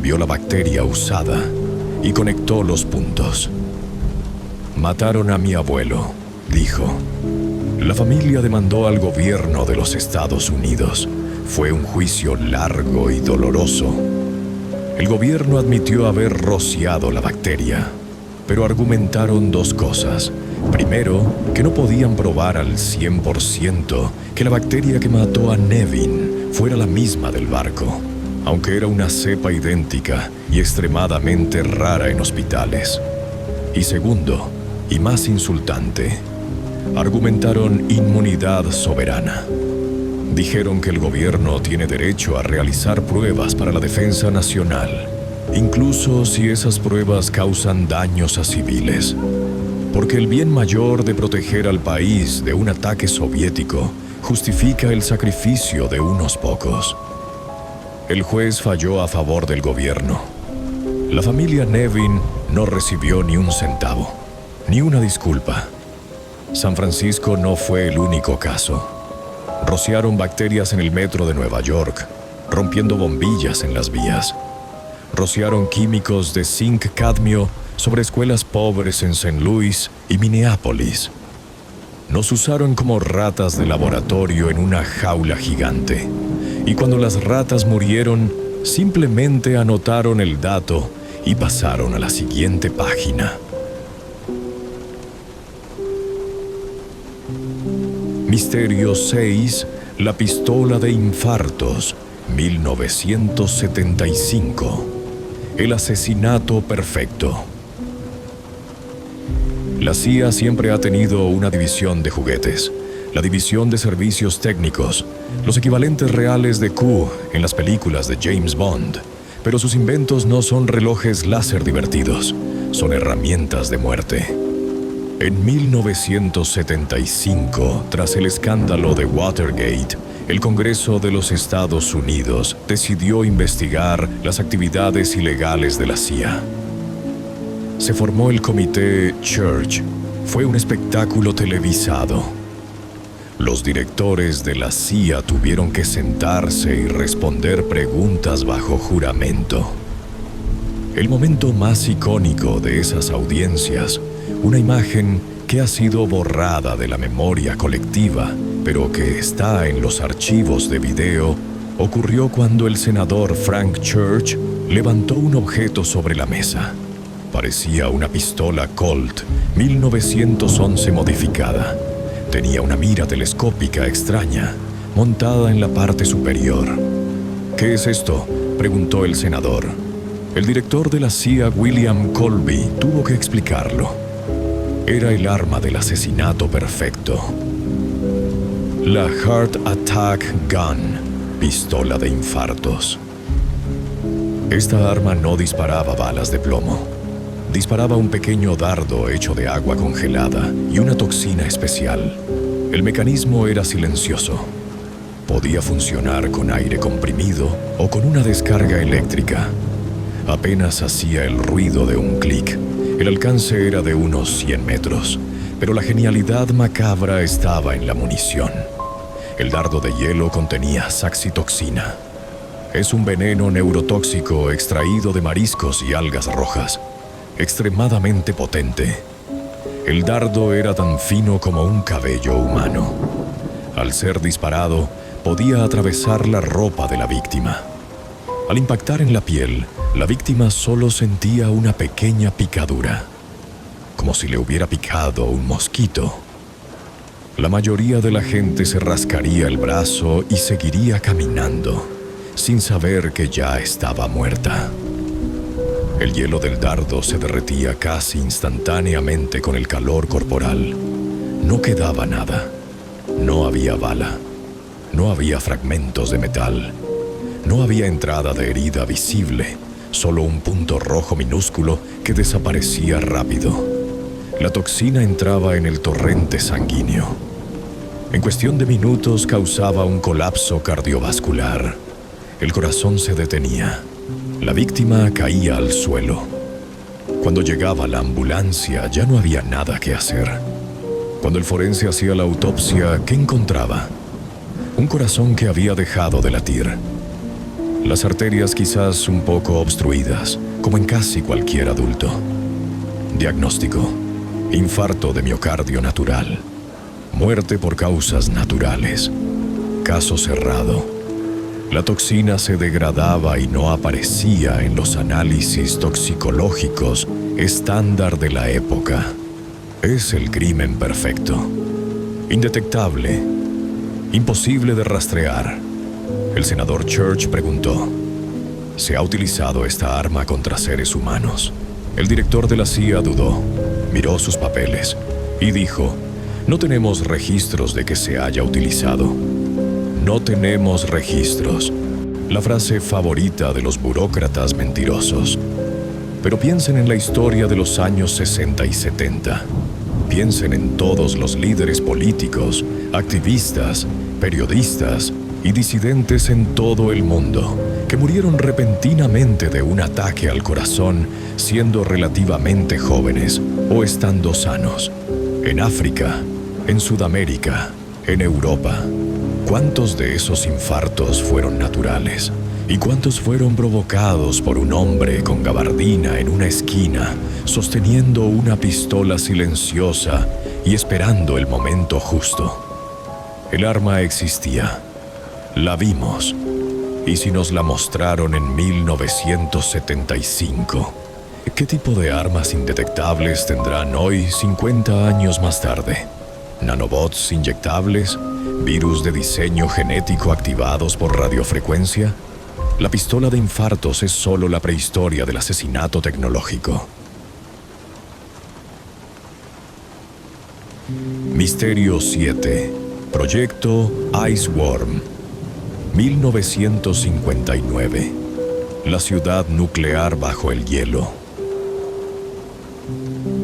vio la bacteria usada y conectó los puntos. Mataron a mi abuelo, dijo. La familia demandó al gobierno de los Estados Unidos. Fue un juicio largo y doloroso. El gobierno admitió haber rociado la bacteria, pero argumentaron 2 cosas. Primero, que no podían probar al 100% que la bacteria que mató a Nevin fuera la misma del barco, aunque era una cepa idéntica y extremadamente rara en hospitales. Y segundo, y más insultante, argumentaron inmunidad soberana. Dijeron que el gobierno tiene derecho a realizar pruebas para la defensa nacional, incluso si esas pruebas causan daños a civiles, porque el bien mayor de proteger al país de un ataque soviético justifica el sacrificio de unos pocos. El juez falló a favor del gobierno. La familia Nevin no recibió ni un centavo, ni una disculpa. San Francisco no fue el único caso. Rociaron bacterias en el metro de Nueva York, rompiendo bombillas en las vías. Rociaron químicos de zinc-cadmio sobre escuelas pobres en St. Louis y Minneapolis. Nos usaron como ratas de laboratorio en una jaula gigante. Y cuando las ratas murieron, simplemente anotaron el dato y pasaron a la siguiente página. Misterio 6, la pistola de infartos, 1975. El asesinato perfecto. La CIA siempre ha tenido una división de juguetes, la división de servicios técnicos, los equivalentes reales de Q en las películas de James Bond, pero sus inventos no son relojes láser divertidos, son herramientas de muerte. En 1975, tras el escándalo de Watergate, el Congreso de los Estados Unidos decidió investigar las actividades ilegales de la CIA. Se formó el Comité Church. Fue un espectáculo televisado. Los directores de la CIA tuvieron que sentarse y responder preguntas bajo juramento. El momento más icónico de esas audiencias, una imagen que ha sido borrada de la memoria colectiva, pero que está en los archivos de video, ocurrió cuando el senador Frank Church levantó un objeto sobre la mesa. Parecía una pistola Colt 1911 modificada. Tenía una mira telescópica extraña, montada en la parte superior. ¿Qué es esto?, preguntó el senador. El director de la CIA, William Colby, tuvo que explicarlo. Era el arma del asesinato perfecto. La Heart Attack Gun, pistola de infartos. Esta arma no disparaba balas de plomo. Disparaba un pequeño dardo hecho de agua congelada y una toxina especial. El mecanismo era silencioso. Podía funcionar con aire comprimido o con una descarga eléctrica. Apenas hacía el ruido de un clic. El alcance era de unos 100 metros, pero la genialidad macabra estaba en la munición. El dardo de hielo contenía saxitoxina. Es un veneno neurotóxico extraído de mariscos y algas rojas, extremadamente potente. El dardo era tan fino como un cabello humano. Al ser disparado, podía atravesar la ropa de la víctima. Al impactar en la piel, la víctima solo sentía una pequeña picadura, como si le hubiera picado un mosquito. La mayoría de la gente se rascaría el brazo y seguiría caminando, sin saber que ya estaba muerta. El hielo del dardo se derretía casi instantáneamente con el calor corporal. No quedaba nada. No había bala. No había fragmentos de metal. No había entrada de herida visible, solo un punto rojo minúsculo que desaparecía rápido. La toxina entraba en el torrente sanguíneo. En cuestión de minutos causaba un colapso cardiovascular. El corazón se detenía. La víctima caía al suelo. Cuando llegaba la ambulancia ya no había nada que hacer. Cuando el forense hacía la autopsia, ¿qué encontraba? Un corazón que había dejado de latir. Las arterias quizás un poco obstruidas, como en casi cualquier adulto. Diagnóstico: infarto de miocardio natural. Muerte por causas naturales. Caso cerrado. La toxina se degradaba y no aparecía en los análisis toxicológicos estándar de la época. Es el crimen perfecto. Indetectable. Imposible de rastrear. El senador Church preguntó: ¿se ha utilizado esta arma contra seres humanos? El director de la CIA dudó. miró sus papeles y dijo: no tenemos registros de que se haya utilizado. No tenemos registros. La frase favorita de los burócratas mentirosos. Pero piensen en la historia de los años 60 y 70. Piensen en todos los líderes políticos, activistas, periodistas y disidentes en todo el mundo que murieron repentinamente de un ataque al corazón siendo relativamente jóvenes o estando sanos. En África, en Sudamérica, en Europa. ¿Cuántos de esos infartos fueron naturales? ¿Y cuántos fueron provocados por un hombre con gabardina en una esquina, sosteniendo una pistola silenciosa y esperando el momento justo? El arma existía. La vimos. Y si nos la mostraron en 1975, ¿qué tipo de armas indetectables tendrán hoy, 50 años más tarde? ¿Nanobots inyectables? ¿Virus de diseño genético activados por radiofrecuencia? La pistola de infartos es solo la prehistoria del asesinato tecnológico. Misterio 7. Proyecto Iceworm. 1959. La ciudad nuclear bajo el hielo.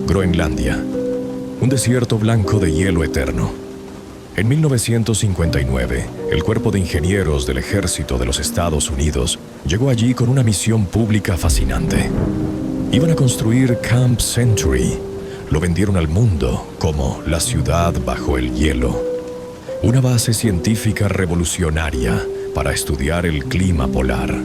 Groenlandia. Un desierto blanco de hielo eterno. En 1959, el Cuerpo de Ingenieros del Ejército de los Estados Unidos llegó allí con una misión pública fascinante. Iban a construir Camp Century. Lo vendieron al mundo como la ciudad bajo el hielo. Una base científica revolucionaria para estudiar el clima polar.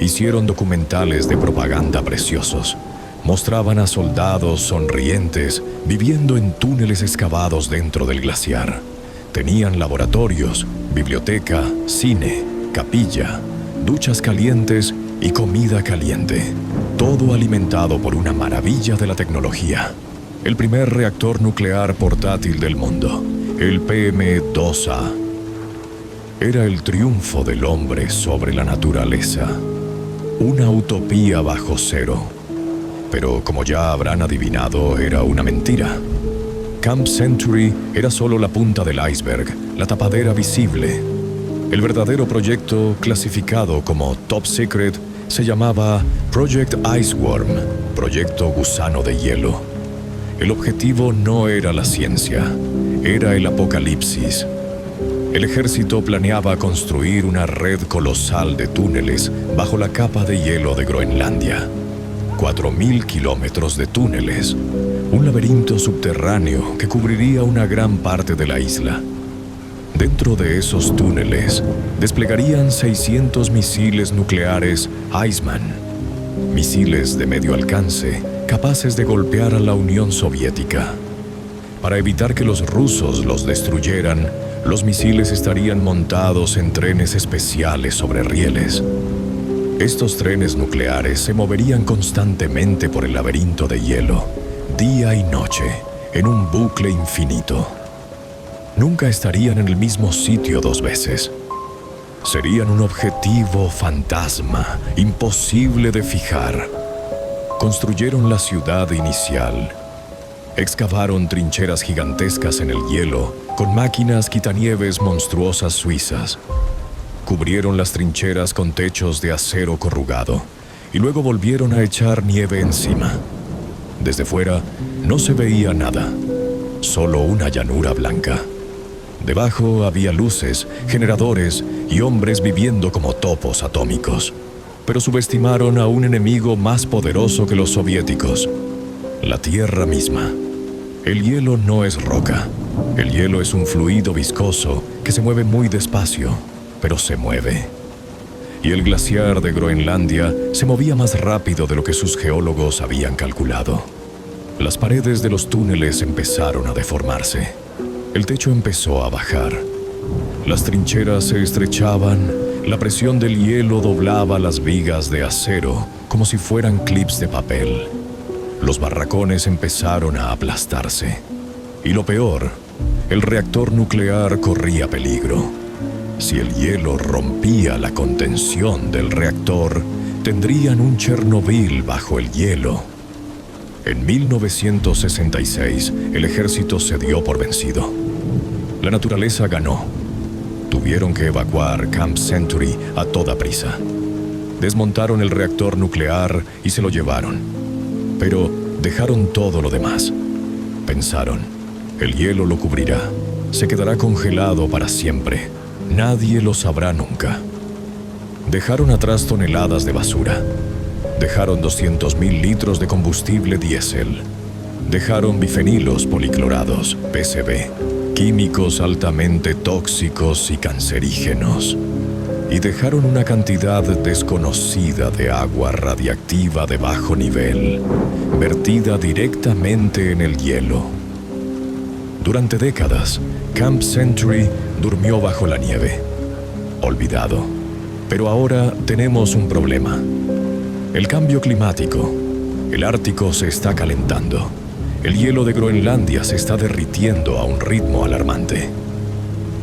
Hicieron documentales de propaganda preciosos. Mostraban a soldados sonrientes viviendo en túneles excavados dentro del glaciar. Tenían laboratorios, biblioteca, cine, capilla, duchas calientes y comida caliente. Todo alimentado por una maravilla de la tecnología. El primer reactor nuclear portátil del mundo, el PM-2A. Era el triunfo del hombre sobre la naturaleza. Una utopía bajo cero. Pero como ya habrán adivinado, era una mentira. Camp Century era solo la punta del iceberg, la tapadera visible. El verdadero proyecto, clasificado como Top Secret, se llamaba Project Iceworm, Proyecto Gusano de Hielo. El objetivo no era la ciencia, era el apocalipsis. El ejército planeaba construir una red colosal de túneles bajo la capa de hielo de Groenlandia. 4.000 kilómetros de túneles, un laberinto subterráneo que cubriría una gran parte de la isla. Dentro de esos túneles desplegarían 600 misiles nucleares Iceman, misiles de medio alcance capaces de golpear a la Unión Soviética. Para evitar que los rusos los destruyeran, los misiles estarían montados en trenes especiales sobre rieles. Estos trenes nucleares se moverían constantemente por el laberinto de hielo, día y noche, en un bucle infinito. Nunca estarían en el mismo sitio dos veces. Serían un objetivo fantasma, imposible de fijar. Construyeron la ciudad inicial. Excavaron trincheras gigantescas en el hielo, con máquinas quitanieves monstruosas suizas. Cubrieron las trincheras con techos de acero corrugado y luego volvieron a echar nieve encima. Desde fuera no se veía nada, solo una llanura blanca. Debajo había luces, generadores y hombres viviendo como topos atómicos. Pero subestimaron a un enemigo más poderoso que los soviéticos, la Tierra misma. El hielo no es roca. El hielo es un fluido viscoso que se mueve muy despacio, pero se mueve. Y el glaciar de Groenlandia se movía más rápido de lo que sus geólogos habían calculado. Las paredes de los túneles empezaron a deformarse. El techo empezó a bajar. Las trincheras se estrechaban, la presión del hielo doblaba las vigas de acero como si fueran clips de papel. Los barracones empezaron a aplastarse. Y lo peor, el reactor nuclear corría peligro. Si el hielo rompía la contención del reactor, tendrían un Chernobyl bajo el hielo. En 1966, el ejército se dio por vencido. La naturaleza ganó. Tuvieron que evacuar Camp Century a toda prisa. Desmontaron el reactor nuclear y se lo llevaron. Pero dejaron todo lo demás. Pensaron, el hielo lo cubrirá. Se quedará congelado para siempre. Nadie lo sabrá nunca. Dejaron atrás toneladas de basura. Dejaron 200.000 litros de combustible diésel. Dejaron bifenilos policlorados, PCB, químicos altamente tóxicos y cancerígenos. Y dejaron una cantidad desconocida de agua radiactiva de bajo nivel, vertida directamente en el hielo. Durante décadas, Camp Century durmió bajo la nieve, olvidado. Pero ahora tenemos un problema. El cambio climático. El Ártico se está calentando. El hielo de Groenlandia se está derritiendo a un ritmo alarmante.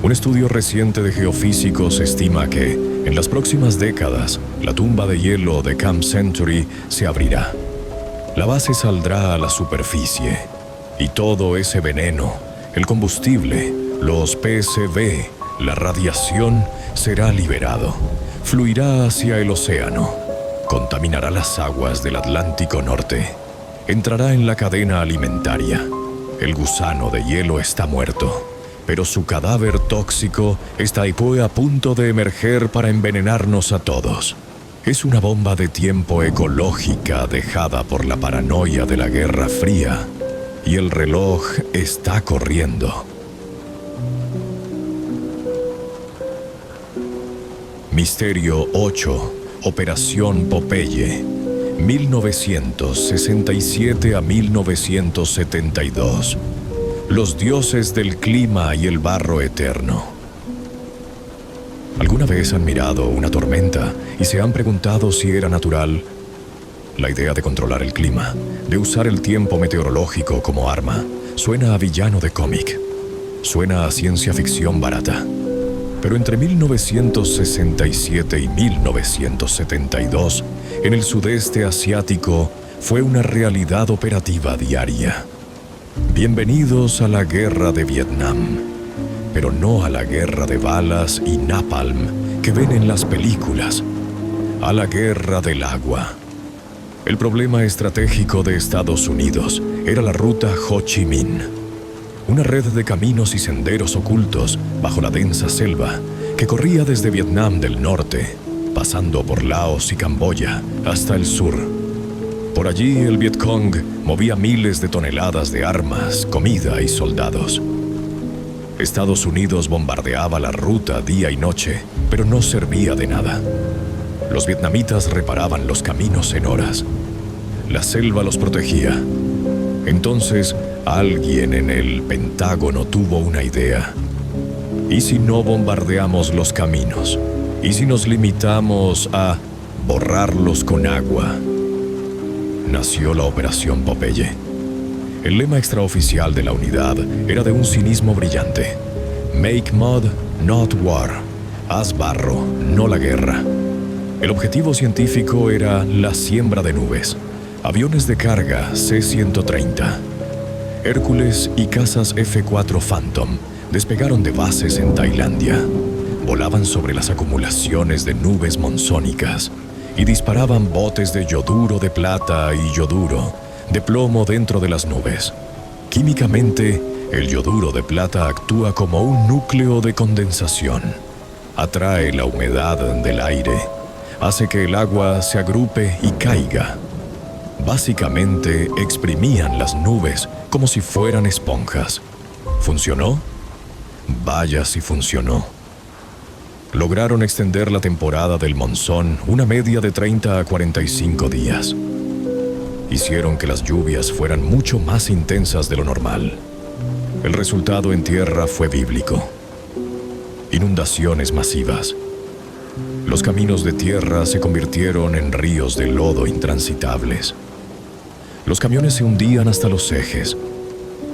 Un estudio reciente de geofísicos estima que, en las próximas décadas, la tumba de hielo de Camp Century se abrirá. La base saldrá a la superficie, y todo ese veneno, el combustible, los PCB, la radiación, será liberado. Fluirá hacia el océano. Contaminará las aguas del Atlántico Norte. Entrará en la cadena alimentaria. El gusano de hielo está muerto, pero su cadáver tóxico está a punto de emerger para envenenarnos a todos. Es una bomba de tiempo ecológica dejada por la paranoia de la Guerra Fría, y el reloj está corriendo. Misterio 8, Operación Popeye, 1967 a 1972. Los dioses del clima y el barro eterno. ¿Alguna vez han mirado una tormenta y se han preguntado si era natural? La idea de controlar el clima, de usar el tiempo meteorológico como arma, suena a villano de cómic. Suena a ciencia ficción barata. Pero entre 1967 y 1972, en el sudeste asiático, fue una realidad operativa diaria. Bienvenidos a la guerra de Vietnam, pero no a la guerra de balas y napalm que ven en las películas, a la guerra del agua. El problema estratégico de Estados Unidos era la ruta Ho Chi Minh, una red de caminos y senderos ocultos bajo la densa selva que corría desde Vietnam del norte, pasando por Laos y Camboya hasta el sur. Por allí el Vietcong movía miles de toneladas de armas, comida y soldados. Estados Unidos bombardeaba la ruta día y noche, pero no servía de nada. Los vietnamitas reparaban los caminos en horas. La selva los protegía. Entonces, alguien en el Pentágono tuvo una idea. ¿Y si no bombardeamos los caminos? ¿Y si nos limitamos a borrarlos con agua? Nació la Operación Popeye. El lema extraoficial de la unidad era de un cinismo brillante. Make mud, not war. Haz barro, no la guerra. El objetivo científico era la siembra de nubes. Aviones de carga C-130, Hércules y cazas F-4 Phantom despegaron de bases en Tailandia. Volaban sobre las acumulaciones de nubes monzónicas y disparaban botes de yoduro de plata y yoduro de plomo dentro de las nubes. Químicamente, el yoduro de plata actúa como un núcleo de condensación. Atrae la humedad del aire, hace que el agua se agrupe y caiga. Básicamente, exprimían las nubes como si fueran esponjas. ¿Funcionó? Vaya si funcionó. Lograron extender la temporada del monzón una media de 30 a 45 días. Hicieron que las lluvias fueran mucho más intensas de lo normal. El resultado en tierra fue bíblico. Inundaciones masivas. Los caminos de tierra se convirtieron en ríos de lodo intransitables. Los camiones se hundían hasta los ejes.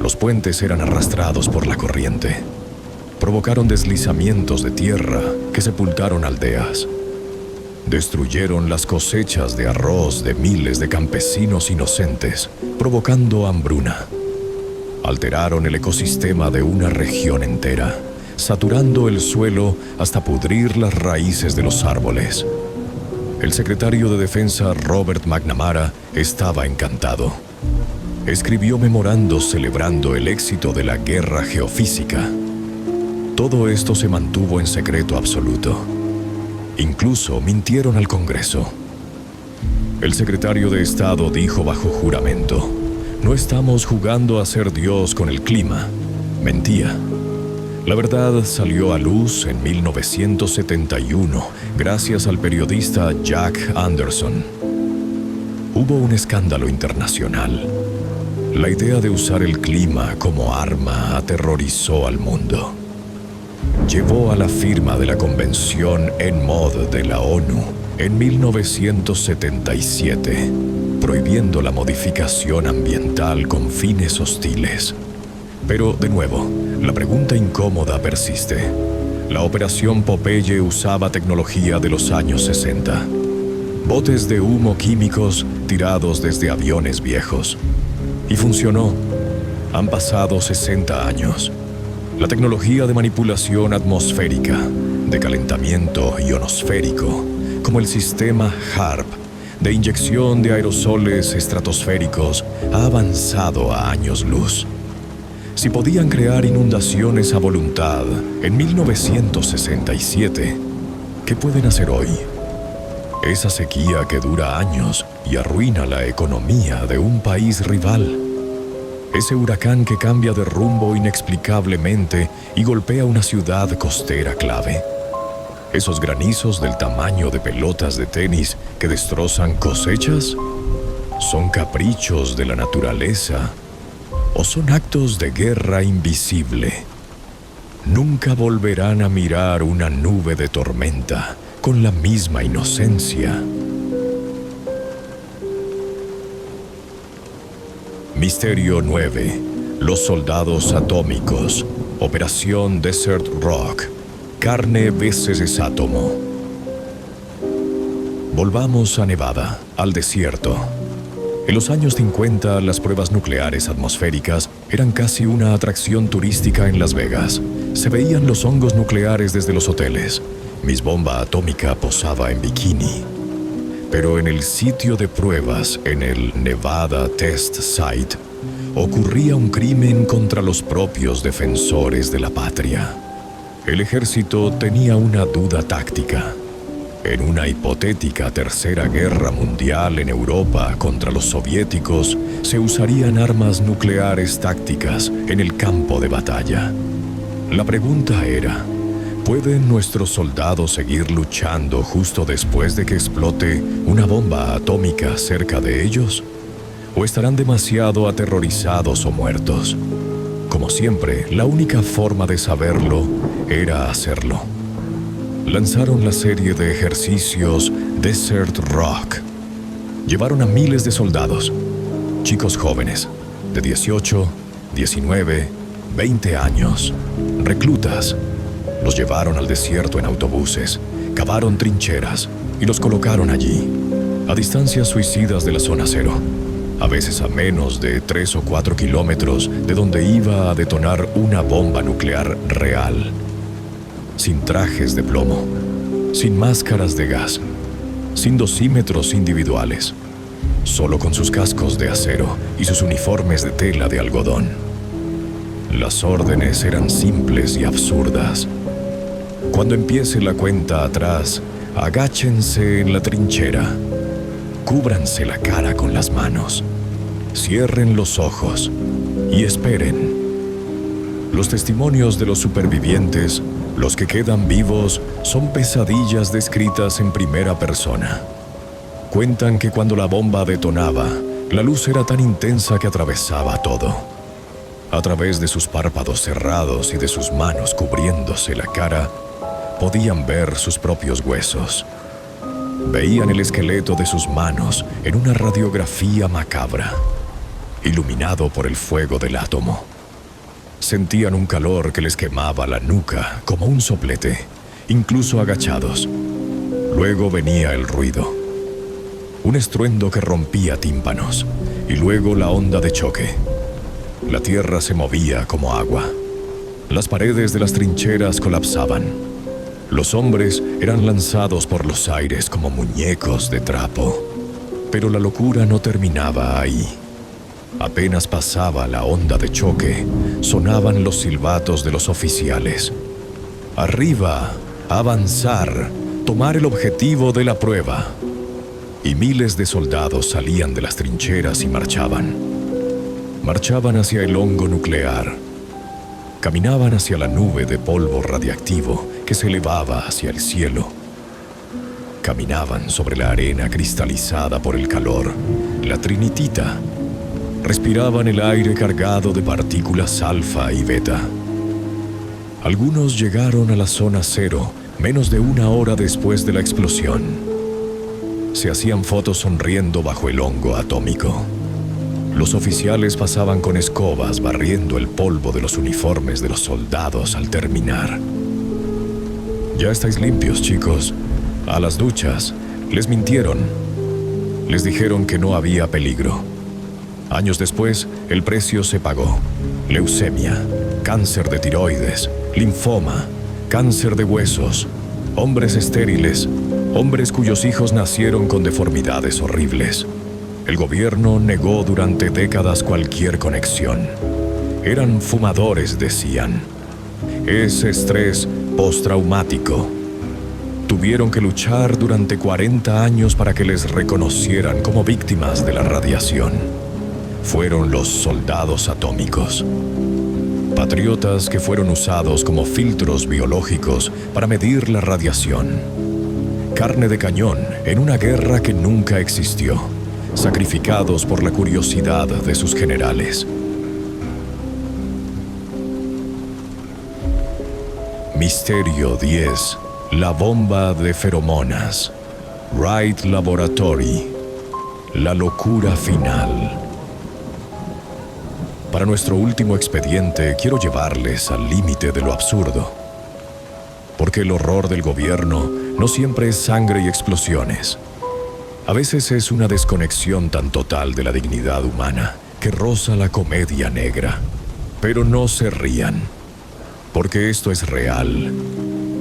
Los puentes eran arrastrados por la corriente. Provocaron deslizamientos de tierra que sepultaron aldeas. Destruyeron las cosechas de arroz de miles de campesinos inocentes, provocando hambruna. Alteraron el ecosistema de una región entera, saturando el suelo hasta pudrir las raíces de los árboles. El secretario de Defensa Robert McNamara estaba encantado. Escribió memorandos celebrando el éxito de la guerra geofísica. Todo esto se mantuvo en secreto absoluto. Incluso mintieron al Congreso. El secretario de Estado dijo bajo juramento: "No estamos jugando a ser Dios con el clima". Mentía. La verdad salió a luz en 1971 gracias al periodista Jack Anderson. Hubo un escándalo internacional. La idea de usar el clima como arma aterrorizó al mundo. Llevó a la firma de la Convención ENMOD de la ONU en 1977, prohibiendo la modificación ambiental con fines hostiles. Pero, de nuevo, la pregunta incómoda persiste. La Operación Popeye usaba tecnología de los años 60. Botes de humo químicos tirados desde aviones viejos. Y funcionó. Han pasado 60 años. La tecnología de manipulación atmosférica, de calentamiento ionosférico, como el sistema HAARP, de inyección de aerosoles estratosféricos, ha avanzado a años luz. Si podían crear inundaciones a voluntad en 1967, ¿qué pueden hacer hoy? Esa sequía que dura años y arruina la economía de un país rival. Ese huracán que cambia de rumbo inexplicablemente y golpea una ciudad costera clave. Esos granizos del tamaño de pelotas de tenis que destrozan cosechas. ¿Son caprichos de la naturaleza o son actos de guerra invisible? Nunca volverán a mirar una nube de tormenta con la misma inocencia. Misterio 9. Los soldados atómicos. Operación Desert Rock. Carne veces átomo. Volvamos a Nevada, al desierto. En los años 50, las pruebas nucleares atmosféricas eran casi una atracción turística en Las Vegas. Se veían los hongos nucleares desde los hoteles. Miss Bomba Atómica posaba en bikini. Pero en el sitio de pruebas, en el Nevada Test Site, ocurría un crimen contra los propios defensores de la patria. El ejército tenía una duda táctica. En una hipotética tercera guerra mundial en Europa contra los soviéticos, se usarían armas nucleares tácticas en el campo de batalla. La pregunta era: ¿pueden nuestros soldados seguir luchando justo después de que explote una bomba atómica cerca de ellos? ¿O estarán demasiado aterrorizados o muertos? Como siempre, la única forma de saberlo era hacerlo. Lanzaron la serie de ejercicios Desert Rock. Llevaron a miles de soldados, chicos jóvenes, de 18, 19, 20 años, reclutas. Los llevaron al desierto en autobuses, cavaron trincheras y los colocaron allí, a distancias suicidas de la zona cero, a veces a menos de 3 o 4 kilómetros de donde iba a detonar una bomba nuclear real. Sin trajes de plomo, sin máscaras de gas, sin dosímetros individuales, solo con sus cascos de acero y sus uniformes de tela de algodón. Las órdenes eran simples y absurdas. Cuando empiece la cuenta atrás, agáchense en la trinchera. Cúbranse la cara con las manos. Cierren los ojos y esperen. Los testimonios de los supervivientes, los que quedan vivos, son pesadillas descritas en primera persona. Cuentan que cuando la bomba detonaba, la luz era tan intensa que atravesaba todo. A través de sus párpados cerrados y de sus manos cubriéndose la cara, podían ver sus propios huesos. Veían el esqueleto de sus manos en una radiografía macabra, iluminado por el fuego del átomo. Sentían un calor que les quemaba la nuca como un soplete, incluso agachados. Luego venía el ruido. Un estruendo que rompía tímpanos, y luego la onda de choque. La tierra se movía como agua. Las paredes de las trincheras colapsaban. Los hombres eran lanzados por los aires como muñecos de trapo. Pero la locura no terminaba ahí. Apenas pasaba la onda de choque, sonaban los silbatos de los oficiales. Arriba, avanzar, tomar el objetivo de la prueba. Y miles de soldados salían de las trincheras y marchaban. Marchaban hacia el hongo nuclear. Caminaban hacia la nube de polvo radiactivo que se elevaba hacia el cielo. Caminaban sobre la arena cristalizada por el calor, la trinitita. Respiraban el aire cargado de partículas alfa y beta. Algunos llegaron a la zona cero menos de una hora después de la explosión. Se hacían fotos sonriendo bajo el hongo atómico. Los oficiales pasaban con escobas barriendo el polvo de los uniformes de los soldados al terminar. «Ya estáis limpios, chicos. A las duchas. Les mintieron. Les dijeron que no había peligro». Años después, el precio se pagó. Leucemia, cáncer de tiroides, linfoma, cáncer de huesos, hombres estériles, hombres cuyos hijos nacieron con deformidades horribles. El gobierno negó durante décadas cualquier conexión. Eran fumadores, decían. Es estrés postraumático. Tuvieron que luchar durante 40 años para que les reconocieran como víctimas de la radiación. Fueron los soldados atómicos. Patriotas que fueron usados como filtros biológicos para medir la radiación. Carne de cañón en una guerra que nunca existió, sacrificados por la curiosidad de sus generales. Misterio 10. La bomba de feromonas. Wright Laboratory. La locura final. Para nuestro último expediente, quiero llevarles al límite de lo absurdo. Porque el horror del gobierno no siempre es sangre y explosiones. A veces es una desconexión tan total de la dignidad humana que roza la comedia negra. Pero no se rían, porque esto es real.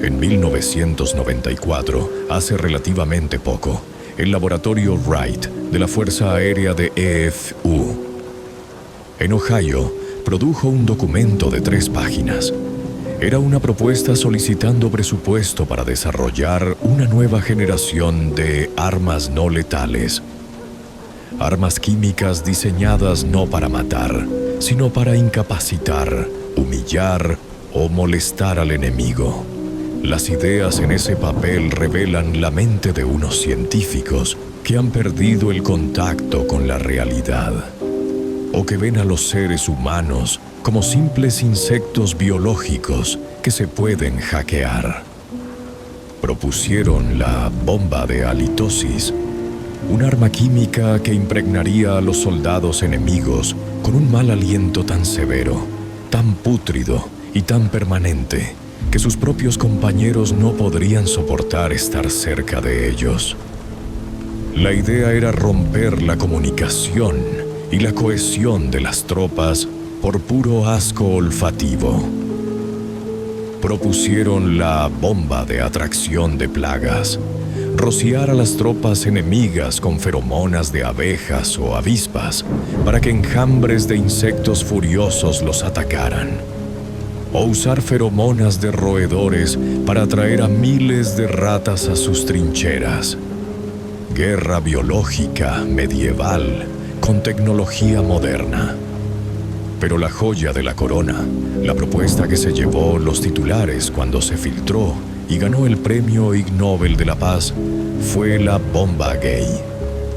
En 1994, hace relativamente poco, el laboratorio Wright de la Fuerza Aérea de EFU en Ohio, produjo un documento de 3 páginas. Era una propuesta solicitando presupuesto para desarrollar una nueva generación de armas no letales. Armas químicas diseñadas no para matar, sino para incapacitar, humillar o molestar al enemigo. Las ideas en ese papel revelan la mente de unos científicos que han perdido el contacto con la realidad, o que ven a los seres humanos como simples insectos biológicos que se pueden hackear. Propusieron la bomba de halitosis, un arma química que impregnaría a los soldados enemigos con un mal aliento tan severo, tan pútrido y tan permanente que sus propios compañeros no podrían soportar estar cerca de ellos. La idea era romper la comunicación y la cohesión de las tropas por puro asco olfativo. Propusieron la bomba de atracción de plagas, rociar a las tropas enemigas con feromonas de abejas o avispas para que enjambres de insectos furiosos los atacaran, o usar feromonas de roedores para atraer a miles de ratas a sus trincheras. Guerra biológica medieval con tecnología moderna. Pero la joya de la corona, la propuesta que se llevó los titulares cuando se filtró y ganó el premio Ig Nobel de la Paz, fue la bomba gay.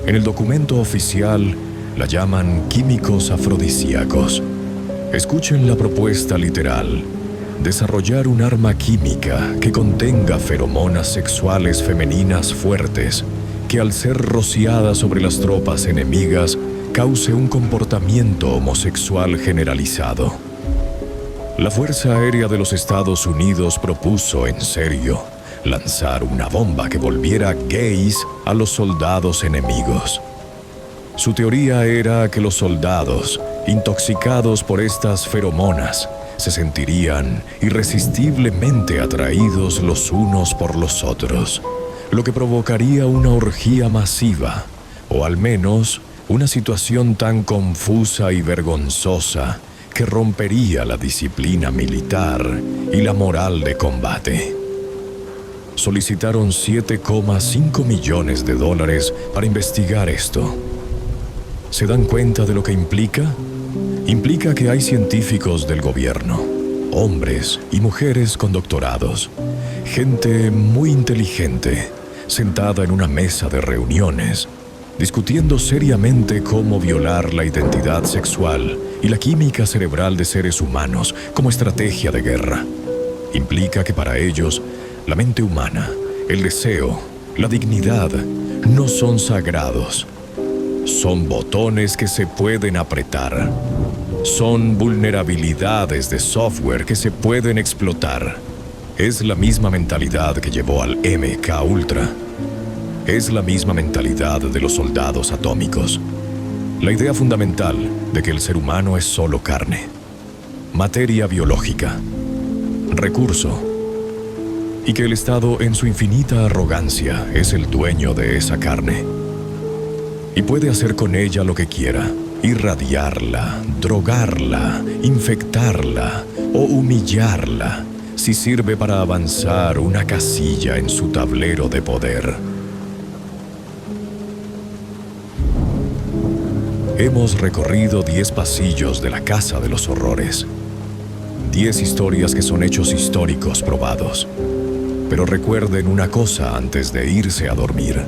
En el documento oficial la llaman químicos afrodisíacos. Escuchen la propuesta literal: desarrollar un arma química que contenga feromonas sexuales femeninas fuertes, que al ser rociada sobre las tropas enemigas, cause un comportamiento homosexual generalizado. La Fuerza Aérea de los Estados Unidos propuso, en serio, lanzar una bomba que volviera gays a los soldados enemigos. Su teoría era que los soldados, intoxicados por estas feromonas, se sentirían irresistiblemente atraídos los unos por los otros, lo que provocaría una orgía masiva, o al menos una situación tan confusa y vergonzosa que rompería la disciplina militar y la moral de combate. Solicitaron $7,5 millones para investigar esto. ¿Se dan cuenta de lo que implica? Implica que hay científicos del gobierno, hombres y mujeres con doctorados, gente muy inteligente, sentada en una mesa de reuniones, discutiendo seriamente cómo violar la identidad sexual y la química cerebral de seres humanos como estrategia de guerra. Implica que para ellos, la mente humana, el deseo, la dignidad, no son sagrados. Son botones que se pueden apretar. Son vulnerabilidades de software que se pueden explotar. Es la misma mentalidad que llevó al MK Ultra. Es la misma mentalidad de los soldados atómicos. La idea fundamental de que el ser humano es solo carne, materia biológica, recurso, y que el Estado en su infinita arrogancia es el dueño de esa carne y puede hacer con ella lo que quiera, irradiarla, drogarla, infectarla o humillarla si sirve para avanzar una casilla en su tablero de poder. Hemos recorrido 10 pasillos de la Casa de los Horrores. 10 historias que son hechos históricos probados. Pero recuerden una cosa antes de irse a dormir.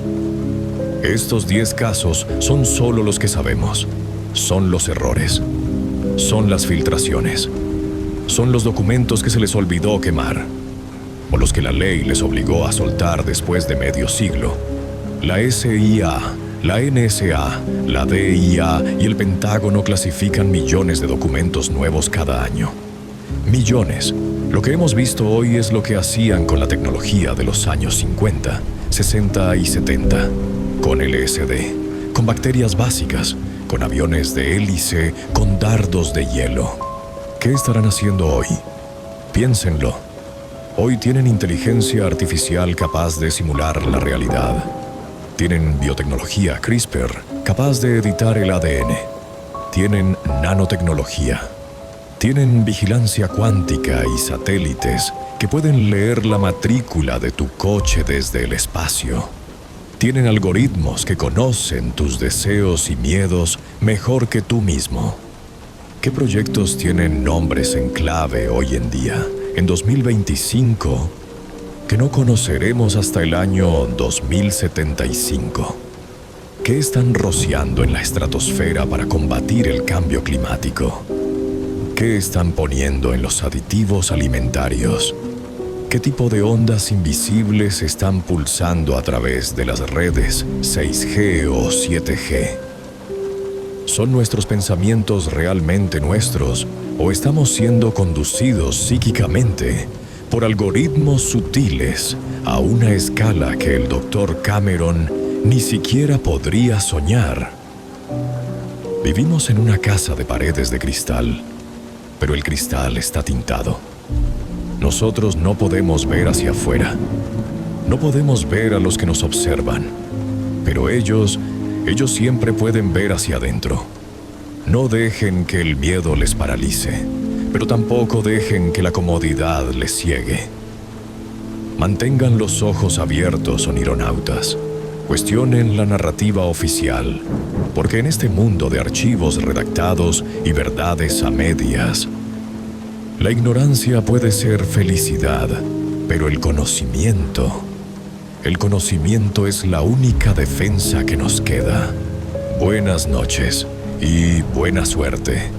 Estos 10 casos son solo los que sabemos. Son los errores. Son las filtraciones. Son los documentos que se les olvidó quemar. O los que la ley les obligó a soltar después de medio siglo. La CIA, la NSA, la DIA y el Pentágono clasifican millones de documentos nuevos cada año. Millones. Lo que hemos visto hoy es lo que hacían con la tecnología de los años 50, 60 y 70. Con LSD, con bacterias básicas, con aviones de hélice, con dardos de hielo. ¿Qué estarán haciendo hoy? Piénsenlo. Hoy tienen inteligencia artificial capaz de simular la realidad. Tienen biotecnología CRISPR capaz de editar el ADN. Tienen nanotecnología. Tienen vigilancia cuántica y satélites que pueden leer la matrícula de tu coche desde el espacio. Tienen algoritmos que conocen tus deseos y miedos mejor que tú mismo. ¿Qué proyectos tienen nombres en clave hoy en día, en 2025, que no conoceremos hasta el año 2075? ¿Qué están rociando en la estratosfera para combatir el cambio climático? ¿Qué están poniendo en los aditivos alimentarios? ¿Qué tipo de ondas invisibles están pulsando a través de las redes 6G o 7G? ¿Son nuestros pensamientos realmente nuestros o estamos siendo conducidos psíquicamente por algoritmos sutiles a una escala que el Dr. Cameron ni siquiera podría soñar? Vivimos en una casa de paredes de cristal, pero el cristal está tintado. Nosotros no podemos ver hacia afuera. No podemos ver a los que nos observan. Pero ellos siempre pueden ver hacia adentro. No dejen que el miedo les paralice, pero tampoco dejen que la comodidad les ciegue. Mantengan los ojos abiertos, onironautas. Cuestionen la narrativa oficial, porque en este mundo de archivos redactados y verdades a medias, la ignorancia puede ser felicidad, pero el conocimiento es la única defensa que nos queda. Buenas noches y buena suerte.